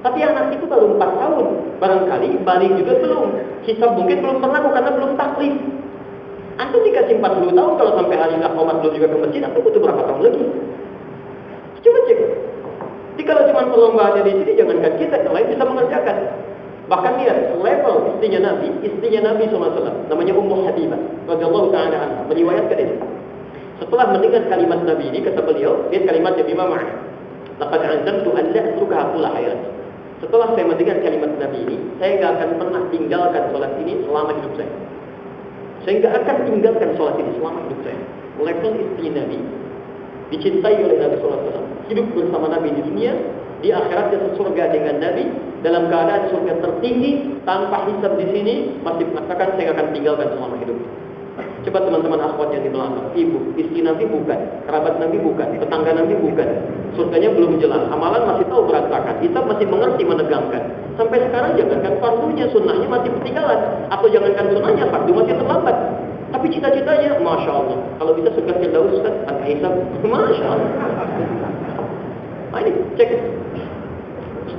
Tapi anak itu baru 4 tahun. Barangkali balik juga belum. Hisab mungkin belum pernah karena belum taklif. Antum dikasih 40 tahun, kalau sampai hari iqamat belum juga ke masjid, antum butuh berapa tahun lagi? Coba cek. Jadi kalau cuma perlombaannya di sini, jangankan kita, yang lain bisa mengerjakan. Bahkan lihat level istrinya Nabi SAW, namanya Ummu Habibah radhiyallahu ta'ala anha, meriwayatkan ini. Setelah mendengar kalimat Nabi ini, kata beliau, lihat kalimatnya bima ma'ana. Laqad 'azamtu an la atrukaha kulla hayati. Setelah saya mendengar kalimat Nabi ini, saya enggak akan pernah tinggalkan salat ini selama hidup saya. Saya enggak akan tinggalkan salat ini selama hidup saya. level istri Nabi, dicintai oleh Nabi SAW, hidup bersama Nabi di dunia, di akhirat dia surga dengan Nabi, dalam keadaan surga tertinggi, tanpa hisab di sini, masih mengatakan saya akan tinggalkan selama hidup. Coba teman-teman akhwat yang di belakang, ibu, istri Nabi bukan, kerabat Nabi bukan, tetangga Nabi bukan, surganya belum jelas, amalan masih tahu berantakan, hisab masih mengerti menegangkan. Sampai sekarang jangankan fardunya, sunnahnya masih ketinggalan, atau jangankan sunnahnya, fardu masih terlambat. Tapi cita-citanya, Masya Allah, kalau bisa surga Firdaus kan, tanpa hisab, Masya Allah. Nah ini, cek.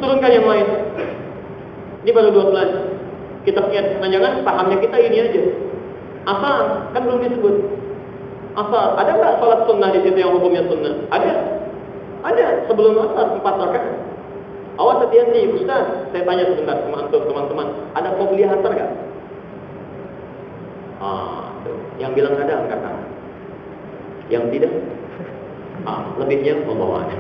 Turunkan yang lain. Ini baru 12. Kita lihat, jangan pahamnya kita ini aja. Asar, kan belum disebut. Asar, ada nggak sholat sunnah di situ yang hukumnya sunnah? Ada. Sebelum asar 4 rakaat. Awas hati-hati, Ustaz. Saya tanya sebentar sama antum teman-teman, ada qobliyah asar nggak? Yang bilang ada angkat tangan. Yang tidak? Lebihnya pembawaan.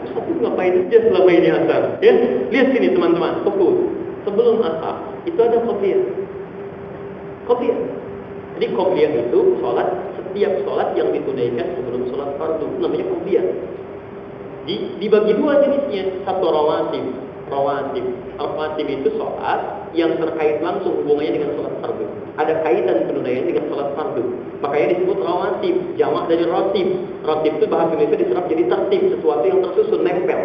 Ustaz itu ngapain aja selama ini asar? Ya, lihat sini teman-teman, fokus. Sebelum asar itu ada qobliyah. Jadi qobliyah itu setiap sholat yang ditunaikan sebelum sholat fardu, namanya qobliyah. Dibagi dua jenisnya, satu rawatib. Rawatib itu sholat yang terkait langsung hubungannya dengan sholat fardu. Ada kaitan penunaian dengan sholat fardu. Makanya disebut rawatib, jamak dari rotib. Rotib itu bahasa Indonesia diserap jadi tertib, sesuatu yang tersusun, nempel.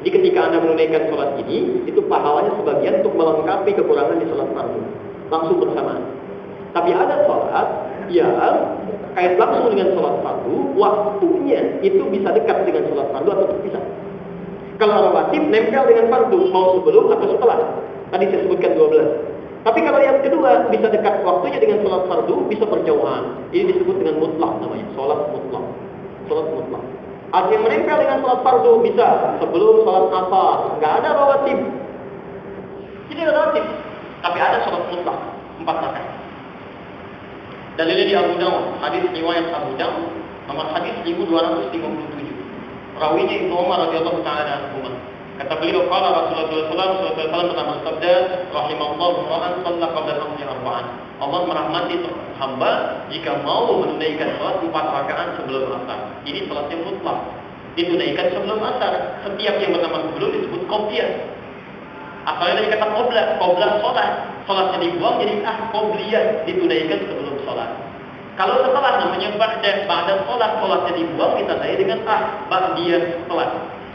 Jadi ketika Anda menunaikan sholat ini, itu pahalanya sebagian untuk melengkapi kekurangan di sholat fardu. Langsung bersamaan. Tapi ada sholat yang kait langsung dengan sholat fardu, waktunya itu bisa dekat dengan sholat fardu atau terpisah. Kalau rawatib nempel dengan fardu, mau sebelum atau setelah. Tadi saya sebutkan 12. Tapi kalau yang kedua bisa dekat waktunya dengan sholat fardu, bisa berjauhan. Ini disebut dengan mutlak namanya, sholat mutlak. Ada yang menempel dengan sholat fardu, bisa sebelum sholat asar. Nggak ada rawatib. Tidak ada rawatib, tapi ada sholat mutlak 4 rakaat. Dalilnya di Abu Dawud, hadis riwayat Abu Dawud, nomor hadis 1257. Rawinya Ibnu Umar radhiyallahu taala anhu. Kata beliau, qala Rasulullah sallallahu alaihi wasallam pernah bersabda, rahimallahu ra'an shalla qabla al-asr arba'an. Allah merahmati hamba jika mau menunaikan salat 4 rakaat sebelum asar. Ini salat yang mutlak, ditunaikan sebelum asar. Setiap yang bernama sebelum disebut qobliyah. Asalnya dari kata qobla sholat. Sholatnya dibuang jadi qobliyah, ditunaikan sebelum sholat. Kalau setelah namanya ba'da sholatnya dibuang, ditandai dengan ba'diyah sholat.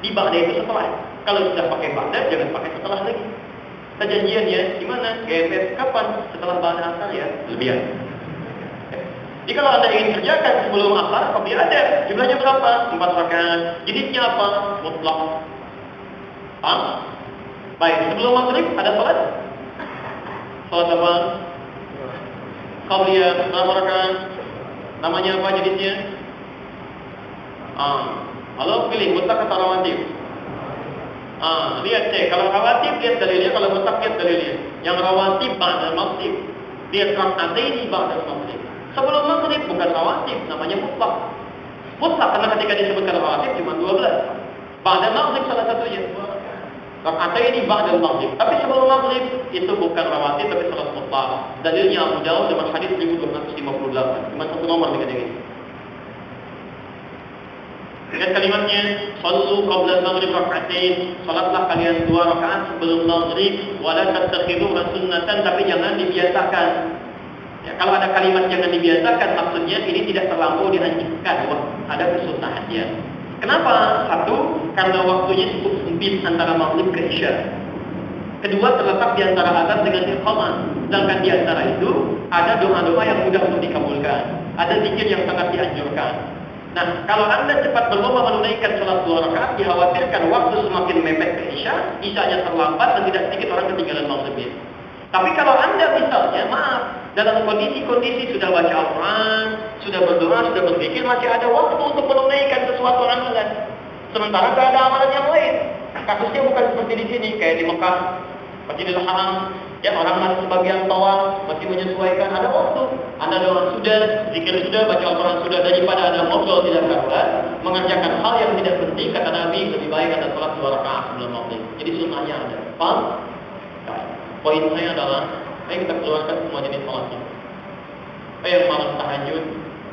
Di ba'da itu setelah. Kalau sudah pakai ba'da, jangan pakai setelah lagi. Perjanjiannya gimana? GMS kapan? Setelah ba'da asar ya, lebihan. Jadi kalau Anda ingin kerjakan sebelum asar, kopi ada. Jumlahnya berapa? 4 rakaat. Jenisnya apa? Mutlak. Baik, sebelum maghrib ada sholat? Sholat apa? Qabliyah, 6 rakaat. Namanya apa jenisnya? Halo, pilih mutlak atau rawatib? Lihat cek, kalau rawatib lihat dalilnya, kalau mutlak lihat dalilnya. Yang rawatib ba'da maghrib, lihat rak'ataini ba'da maghrib. Sebelum maghrib bukan rawatib, namanya mutlak. Mutlak karena ketika disebutkan rawatib cuma 12. Ba'da maghrib salah satunya. Rak'ataini ba'da maghrib. Tapi sebelum maghrib itu bukan rawatib tapi salat mutlak. Dalilnya Abu Dawud dalam hadis 1258. Cuma satu nomor dengan ini. Lihat kalimatnya, sallu qabla maghrib rak'atain. Salatlah kalian 2 rakaat sebelum maghrib, wala tattakhidhuha sunnatan, tapi jangan dibiasakan. Ya, kalau ada kalimat jangan dibiasakan, maksudnya ini tidak terlampau dianjurkan. Ada kesunahannya. Kenapa? Satu, karena waktunya cukup sempit antara maghrib ke isya. Kedua, terletak di antara azan dengan iqamah. Sedangkan di antara itu ada doa-doa yang mudah untuk dikabulkan. Ada zikir yang sangat dianjurkan. Nah, kalau Anda cepat berlomba menunaikan sholat 2 rakaat, dikhawatirkan waktu semakin mepet ke isya, isyanya terlambat dan tidak sedikit orang ketinggalan maghribnya. Tapi kalau Anda misalnya, dalam kondisi sudah baca Al-Quran, sudah berdoa, sudah berzikir, masih ada waktu untuk menunaikan sesuatu amalan. Sementara tidak ada amalan yang lain. Kasusnya bukan seperti di sini, kayak di Mekah, Masjidil Haram, ya orang masih sebagian tawaf, masih menyesuaikan, ada waktu. Anda doa sudah, zikir sudah, baca Al-Quran sudah, daripada ada ngobrol tidak karuan, mengerjakan hal yang tidak penting, kata Nabi, lebih baik Anda sholat 2 rakaat sebelum maghrib. Jadi sunnahnya ada. Paham? Poin saya adalah, ayo kita keluarkan semua jenis sholat kita. Yang malam tahajud,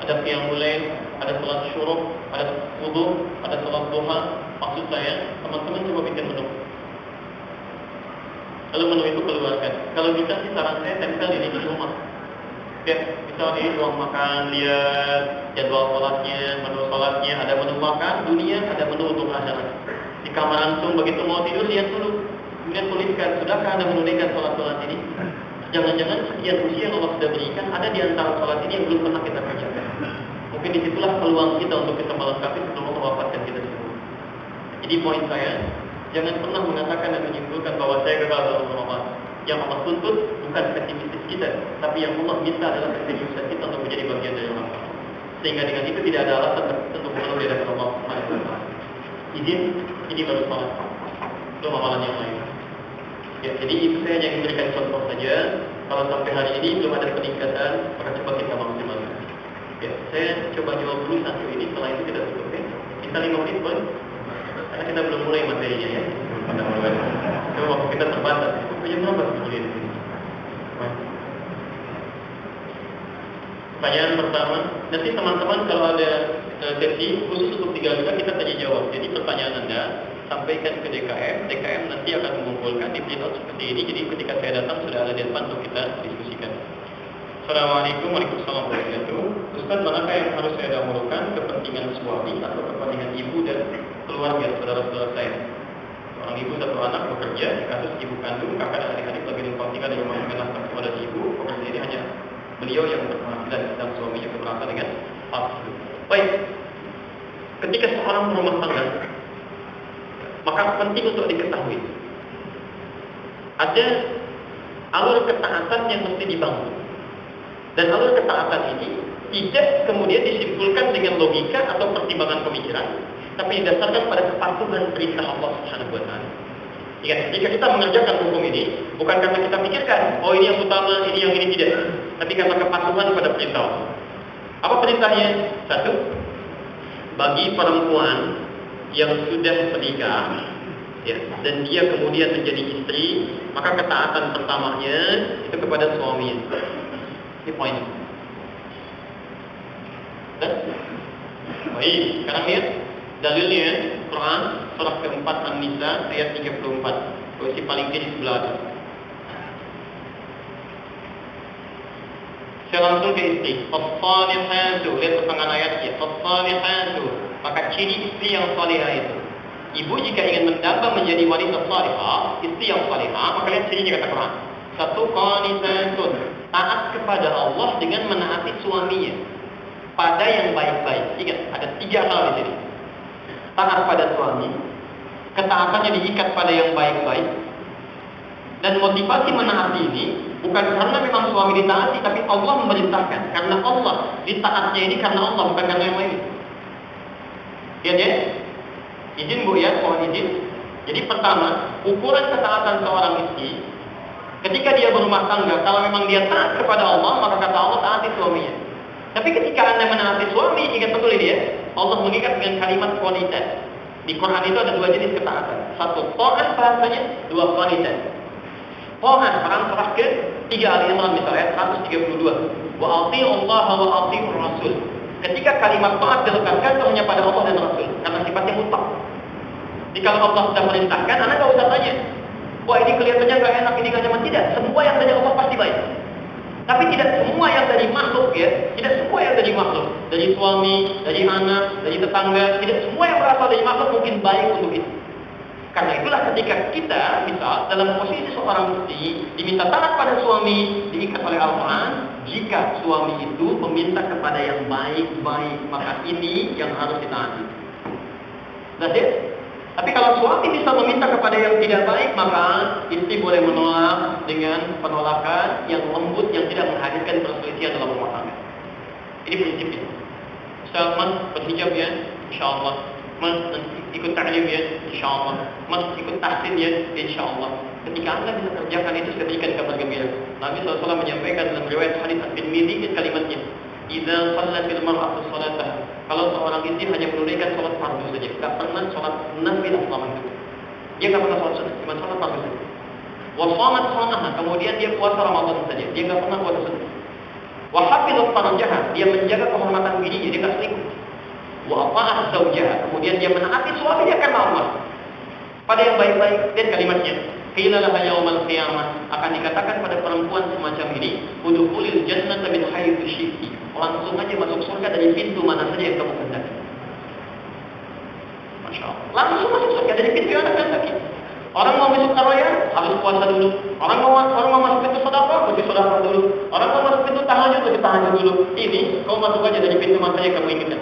ada qiyamul lail, ada salat syuruk, ada wudu, ada salat duha. Maksud saya, teman-teman coba bikin menu. Lalu menu itu keluarkan. Kalau bisa sih saran saya tempel ini di rumah. Ya, misal di ruang makan, lihat jadwal sholatnya, menu sholatnya, ada menu makan dunia, ada menu untuk akhirat. Di kamar langsung begitu mau tidur lihat dulu, kemudian tuliskan, sudahkah Anda menunaikan sholat ini? Jangan-jangan sekian usia yang Allah sudah berikan ada di antara sholat ini yang belum pernah kita kerjakan. Mungkin disitulah peluang kita untuk kita melengkapi sebelum Allah wafatkan kita semua. Jadi poin saya, jangan pernah mengatakan dan menyimpulkan bahwa saya gagal dalam Ramadan. Yang Allah tuntut bukan pesimistis kita, tapi yang Allah minta adalah keseriusan kita untuk menjadi bagian dari orang. Sehingga dengan itu tidak ada alasan untuk mengeluh di hadapan Allah Subhanahu wa taala. Izin, ini baru salat. Belum amalan yang lain. Ya, jadi itu saya hanya memberikan contoh saja. Kalau sampai hari ini belum ada peningkatan, maka coba kita maksimalkan. Ya, saya coba jawab dulu satu ini, setelah itu kita tutup ya. Kita 5 menit pun, karena kita belum mulai materinya ya. Coba waktu kita terbatas. Itu berapa sebetulnya? Pertanyaan pertama, nanti teman-teman kalau ada sesi khusus untuk 3 bulan kita tanya jawab. Jadi pertanyaan Anda sampaikan ke DKM nanti akan mengumpulkan di printout seperti ini. Jadi ketika saya datang sudah ada di depan untuk kita diskusikan. Assalamualaikum warahmatullahi wabarakatuh. Ustaz, manakah yang harus saya dahulukan, kepentingan suami atau kepentingan ibu dan keluarga saudara-saudara saya? Seorang ibu satu anak bekerja, di kasus ibu kandung, kakak dan adik-adik lebih numpang tinggal di rumah dengan nafkah dari ibu. Pekerja ini hanya beliau yang berpenghasilan dan suaminya keberatan dengan fakir. Baik, ketika seorang berumah tangga, maka penting untuk diketahui ada alur ketaatan yang mesti dibangun. Dan alur ketaatan ini tidak kemudian disimpulkan dengan logika atau pertimbangan pemikiran, tapi didasarkan pada kepatuhan perintah Allah Subhanahu wa taala. Ingat, jika kita mengerjakan hukum ini bukan karena kita pikirkan, oh ini yang utama, ini yang ini tidak, tapi karena kepatuhan pada perintah Allah. Apa perintahnya? Satu, bagi perempuan yang sudah menikah, ya, dan dia kemudian menjadi istri, maka ketaatan pertamanya itu kepada suaminya. Ini poin. Dan baik, sekarang lihat dalilnya Quran surah keempat An-Nisa ayat 34, posisi paling kiri sebelah atas. Saya langsung ke istri. As-salihatu, lihat pertengahan ayatnya. As-salihatu, maka ciri istri yang salihah itu. Ibu jika ingin mendamba menjadi wanita salihah, istri yang salihah, maka lihat cirinya kata Quran. Satu, qanitatun, taat kepada Allah dengan menaati suaminya pada yang baik-baik. Ingat, ada 3 hal di sini. Taat pada suami, ketaatannya diikat pada yang baik-baik, dan motivasi menaati ini bukan karena memang suami ditaati, tapi Allah memerintahkan. Karena Allah ditaatnya ini karena Allah, bukan karena yang lain. Lihat ya, izin Bu ya, mohon izin. Jadi pertama, ukuran ketaatan seorang istri ketika dia berumah tangga, kalau memang dia taat kepada Allah, maka kata Allah taati suaminya. Tapi ketika Anda menaati suami, ingat betul ini ya, Allah mengikat dengan kalimat qanitat. Di Quran itu ada 2 jenis ketaatan. Satu, ta'at bahasanya, 2, qanitat. Ta'at, Quran surah ke-3 Ali Imran misalnya 132. Wa ati'u Allah wa ati'u Rasul. Ketika kalimat ta'at dilekatkan hanya pada Allah dan Rasul, karena sifatnya mutlak. Jadi kalau Allah sudah merintahkan, Anda tidak usah tanya, wah ini kelihatannya nggak enak, ini nggak nyaman. Tidak, semua yang dari Allah pasti baik. Tapi tidak semua yang dari makhluk ya, tidak semua yang dari makhluk, dari suami, dari anak, dari tetangga, tidak semua yang berasal dari makhluk mungkin baik untuk itu. Karena itulah ketika kita misal dalam posisi seorang istri diminta taat pada suami, diikat oleh Al-Quran, jika suami itu meminta kepada yang baik-baik, maka ini yang harus ditaati. That's it. Tapi kalau suami bisa meminta kepada yang tidak baik, maka istri boleh menolak dengan penolakan yang lembut yang tidak menghadirkan perselisihan dalam rumah tangga. Ini prinsipnya. Ustaz, mas berhijab ya, insyaallah. Mas ikut ta'lim ya, insyaallah. Mas ikut tahsin ya, insyaallah. Ketika Anda bisa kerjakan itu, saya berikan kabar gembira. Nabi SAW menyampaikan dalam riwayat hadis At-Tirmidzi kalimatnya, "Idza shallatil mar'atu salataha." Kalau seorang istri hanya menunaikan sholat fardu saja, tidak pernah sholat nafilah selama itu. Dia tidak pernah sholat sunnah, cuma sholat fardu saja. Wa shamat shamaha, kemudian dia puasa Ramadan saja, dia tidak pernah puasa sunnah. Wa hafizat farjaha, dia menjaga kehormatan dirinya, dia enggak selingkuh. Wa ata'at zawjaha, kemudian dia menaati suaminya karena Allah. Pada yang baik-baik, lihat kalimatnya. Qila laha yaumal qiyamah, akan dikatakan pada perempuan semacam ini, udkhulil jannata min haitsu syi'ti. Langsung aja masuk surga dari pintu mana saja yang kamu kehendaki. Masya Allah. Langsung masuk surga dari pintu yang Anda kehendaki. Orang mau masuk tarawih harus puasa dulu. Orang mau masuk pintu sedekah mesti sedekah dulu. Orang mau masuk pintu tahajud mesti tahajud dulu. Ini kau masuk aja dari pintu mana saja yang kamu inginkan.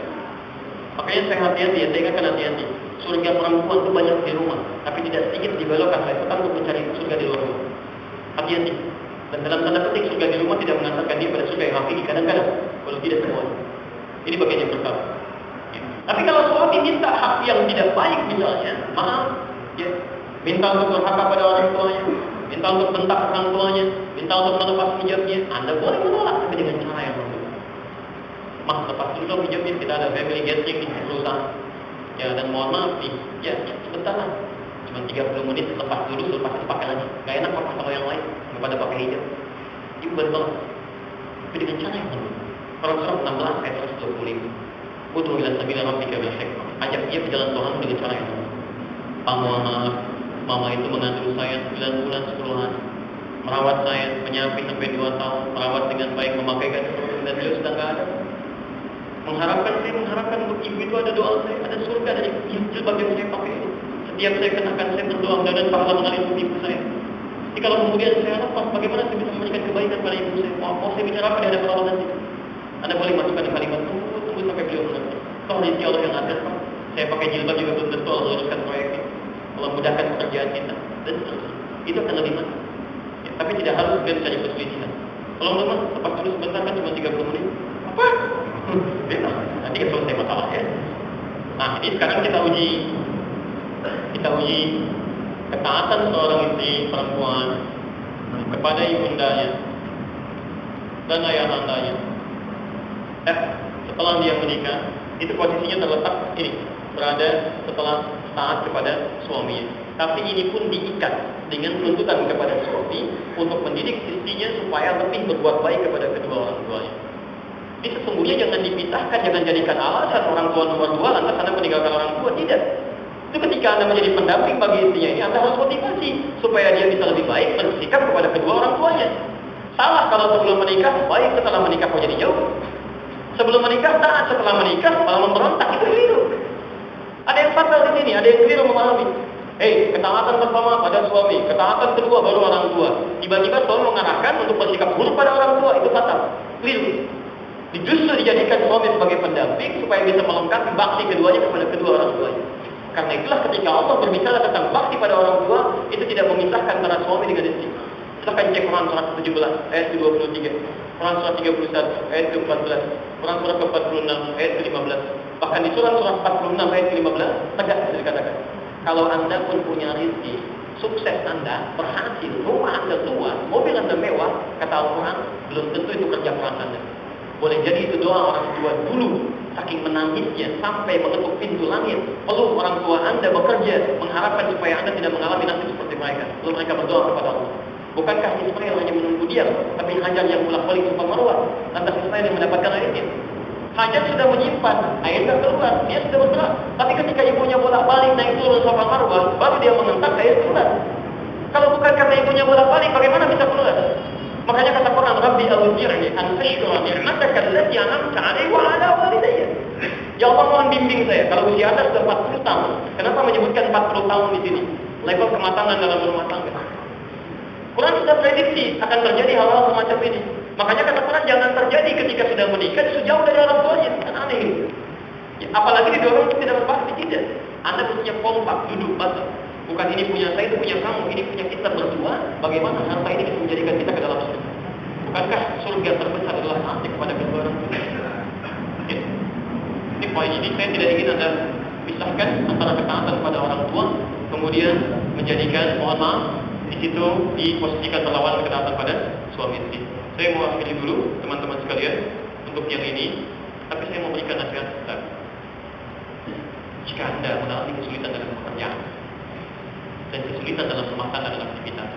Makanya saya hati-hati ya, saya ingatkan hati-hati. Surga perempuan itu banyak di rumah, tapi tidak sedikit dibelokkan oleh setan untuk mencari surga di luar rumah. Hati-hati. Dan dalam tanda petik surga di rumah tidak mengantarkan dia pada surga yang hakiki kadang-kadang, kalau tidak semuanya. Ini bagian yang pertama. Ya. Tapi kalau suami minta hak yang tidak baik misalnya, maaf, ya, minta untuk berhaka pada orang tuanya, minta untuk bentak orang tuanya, minta untuk melepas hijabnya, Anda boleh menolak tapi dengan cara yang baik. Mas, lepas dulu hijabnya, kita ada family gathering di perusahaan. Ya, dan mohon maaf nih, ya sebentar lah, cuma 30 menit, lepas dulu, lepas itu pakai lagi. Gak enak apa kalau yang lain, daripada pakai hijab. Ibu betul. Tapi dengan cara yang benar. Orang surah 16 ayat 125. Ud'u ila sabili rabbika bil hikmah. Ajak dia ke jalan Tuhan dengan cara yang benar. Mama itu mengandung saya 9 bulan 10 hari. Merawat saya, menyapih sampai 2 tahun, merawat dengan baik, memakai gaji dan beliau sudah nggak ada. Mengharapkan untuk ibu itu ada doa saya, ada surga dari jilbab yang saya pakai itu. Setiap saya kenakan, saya berdoa dan pahala mengalir untuk ibu saya. Jadi kalau kemudian saya lepas, bagaimana saya bisa memberikan kebaikan pada ibu saya? Mau saya bicara apa di hadapan Allah nanti? Anda boleh masukkan kalimat tunggu sampai beliau mengerti. Kalau rezeki Allah yang ada, Pak, saya pakai jilbab juga belum tentu Allah luruskan proyeknya. Allah mudahkan pekerjaan kita dan seterusnya. Itu akan lebih mantap. Ya, tapi tidak harus kita mencari perselisihan. Kalau memang lepas dulu sebentar kan cuma 30 menit. Apa? Nanti kita selesai masalah ya. Nah, ini sekarang kita uji ketaatan seorang istri perempuan kepada ibundanya dan ayahandanya. Setelah dia menikah, itu posisinya terletak ini, berada setelah taat kepada suaminya. Tapi ini pun diikat dengan tuntutan kepada suami untuk mendidik istrinya supaya lebih berbuat baik kepada kedua orang tuanya. Ini sesungguhnya jangan dipisahkan, jangan jadikan alasan orang tua nomor 2 lantas Anda meninggalkan orang tua, tidak. Itu ketika Anda menjadi pendamping bagi istrinya ini, Anda harus motivasi supaya dia bisa lebih baik bersikap kepada kedua orang tuanya. Salah kalau sebelum menikah, baik setelah menikah kau jadi jauh. Sebelum menikah taat, setelah menikah malah memberontak, itu keliru. Ada yang fatal di sini, ada yang keliru memahami. Ketaatan pertama pada suami, ketaatan kedua baru orang tua. Tiba-tiba suami mengarahkan untuk bersikap buruk pada orang tua, itu fatal. Keliru. Justru dijadikan suami sebagai pendamping supaya bisa melengkapi bakti keduanya kepada kedua orang tuanya. Karena itulah ketika Allah berbicara tentang bakti pada orang tua, itu tidak memisahkan antara suami dengan istri. Silahkan cek Quran surah 17 ayat ke-23, Quran surah 31 ayat ke-14, Quran surah ke-46 ayat ke-15. Bahkan di surah 46 ayat ke-15 tegas dikatakan, kalau Anda pun punya rezeki, sukses Anda, berhasil, rumah Anda tua, mobil Anda mewah, kata Al-Quran, belum tentu itu kerja keras Anda. Boleh jadi itu doa orang tua dulu, saking menangisnya sampai mengetuk pintu langit, peluk orang tua Anda bekerja, mengharapkan supaya Anda tidak mengalami nasib seperti mereka. Lalu mereka berdoa kepada Allah. Bukankah Ismail hanya menunggu diam, tapi Hajar yang bolak-balik Safa Marwah, lantas Ismail yang mendapatkan airnya? Hajar sudah menyimpan, air tak keluar, dia sudah bergerak. Tapi ketika ibunya bolak-balik naik turun Safa Marwah, baru dia mengentak air keluar. Kalau bukan karena ibunya bolak-balik, bagaimana bisa keluar? Makanya kata Quran, Rabbi awzi'ni an ashkura ni'mataka allati an'amta 'alayya wa 'ala walidayya. Ya Allah, mohon bimbing saya. Kalau usia Anda sudah 40 tahun, kenapa menyebutkan 40 tahun di sini? Level kematangan dalam rumah tangga. Quran sudah prediksi akan terjadi hal-hal semacam ini. Makanya kata Quran, jangan terjadi ketika sudah menikah jauh dari orang tuanya. Kan aneh. Ya, apalagi didorong untuk tidak berbakti, tidak. Anda mestinya kompak, duduk bareng. Bukan ini punya saya, itu punya kamu, ini punya kita berdua. Bagaimana harta ini bisa menjadikan kita ke dalam surga? Bukankah surga terbesar adalah taat kepada kedua orang tua? Ya. Ini poin ini saya tidak ingin Anda pisahkan antara ketaatan pada orang tua, kemudian menjadikan, mohon maaf, di situ diposisikan terlawan ketaatan pada suami istri. Saya mau akhiri dulu teman-teman sekalian untuk yang ini, tapi saya mau berikan nasihat sebentar. Jika Anda mengalami kesulitan dalam pekerjaan dan kesulitan dalam rumah tangga dan aktivitas,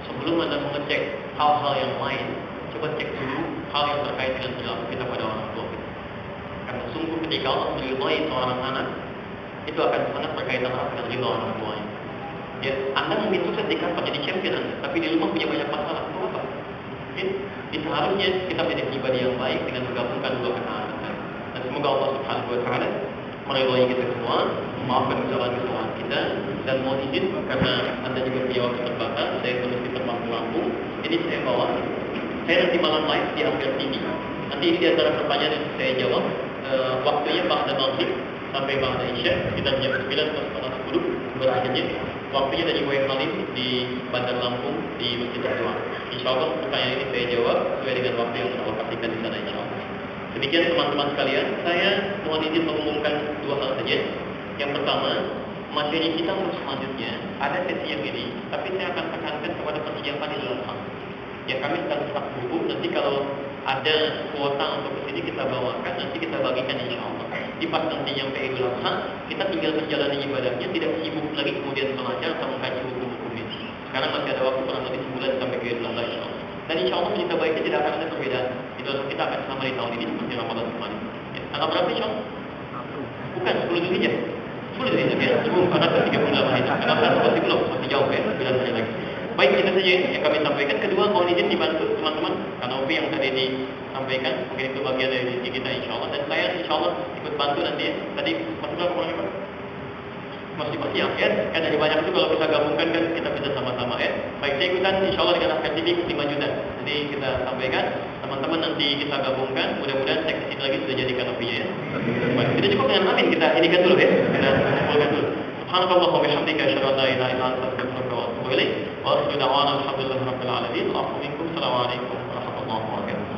sebelum Anda mengecek hal-hal yang lain, coba cek dulu hal yang terkait dengan perilaku kita pada orang tua kita. Karena sungguh ketika Allah meridhai seorang anak, itu akan sangat berkaitan dengan ridha orang tuanya. Ya, Anda mungkin sukses di kantor jadi champion Anda, tapi di rumah punya banyak masalah. Itu apa? Mungkin seharusnya kita menjadi pribadi yang baik dengan menggabungkan dua ketaatan. Dan semoga Allah Subhanahu wa taala meridhai kita semua, memaafkan kesalahan-kesalahan kita, dan mohon izin karena Anda juga punya waktu terbatas, saya terus di Lampung. Ini saya bawa. Saya nanti malam live di Ampere TV. Nanti ini di antara pertanyaan yang saya jawab. Waktunya ba'da maghrib sampai ba'da isya, kita jam 9 atau setengah 10 berakhirnya. Waktunya dari Wai Halim di Bandar Lampung di Masjid Al-Doa. Insyaallah pertanyaan ini saya jawab sesuai dengan waktu yang saya alokasikan di sana insyaallah. Demikian teman-teman sekalian, saya mohon izin mengumumkan dua hal saja. Yang pertama, materi kita untuk selanjutnya ada sesi yang ini, tapi saya akan tekankan kepada persiapan di dalam hal. Ya kami sedang cetak buku, nanti kalau ada kuota untuk kesini kita bawakan, nanti kita bagikan insyaallah. Di pas nanti nyampe Idul Adha, kita tinggal menjalani ibadahnya, tidak sibuk lagi kemudian belajar atau mengkaji hukum-hukum ini. Sekarang masih ada waktu kurang lebih sebulan sampai ke Idul Adha insyaallah. Dan insyaallah berita baiknya tidak akan ada perbedaan. Itu kita akan sama di tahun ini seperti Ramadan kemarin. Ya, tanggal berapa insyaallah? Bukan 10 Zulhijjah. 10 Zulhijjah ya, sebelum karena 38 hari. Kenapa masih belum? Masih jauh ya, 9 hari lagi. Baik, itu saja yang kami sampaikan. Kedua, mohon izin dibantu teman-teman kanopi yang tadi disampaikan, mungkin itu bagian dari sisi kita insyaallah. Dan saya insyaallah ikut bantu nanti ya. Tadi masih berapa orang ya? Masih bersiap ya. Kan dari banyak itu kalau kita gabungkan kan kita bisa sama-sama ya. Baik, saya ikutan insyaallah dengan Askar TV 5 juta. Jadi kita sampaikan, teman-teman nanti kita gabungkan. Mudah-mudahan saya kesini lagi sudah jadi kanopinya ya. Baik, kita cukup dengan amin. Kita inikan dulu ya. Kita kumpulkan dulu. Subhanallah wa bihamdika asyhadu an la ilaha illa anta astaghfiruka wa atubu ilaik. Wa akhiru da'wana alhamdulillahi rabbil alamin. Assalamualaikum warahmatullahi wabarakatuh.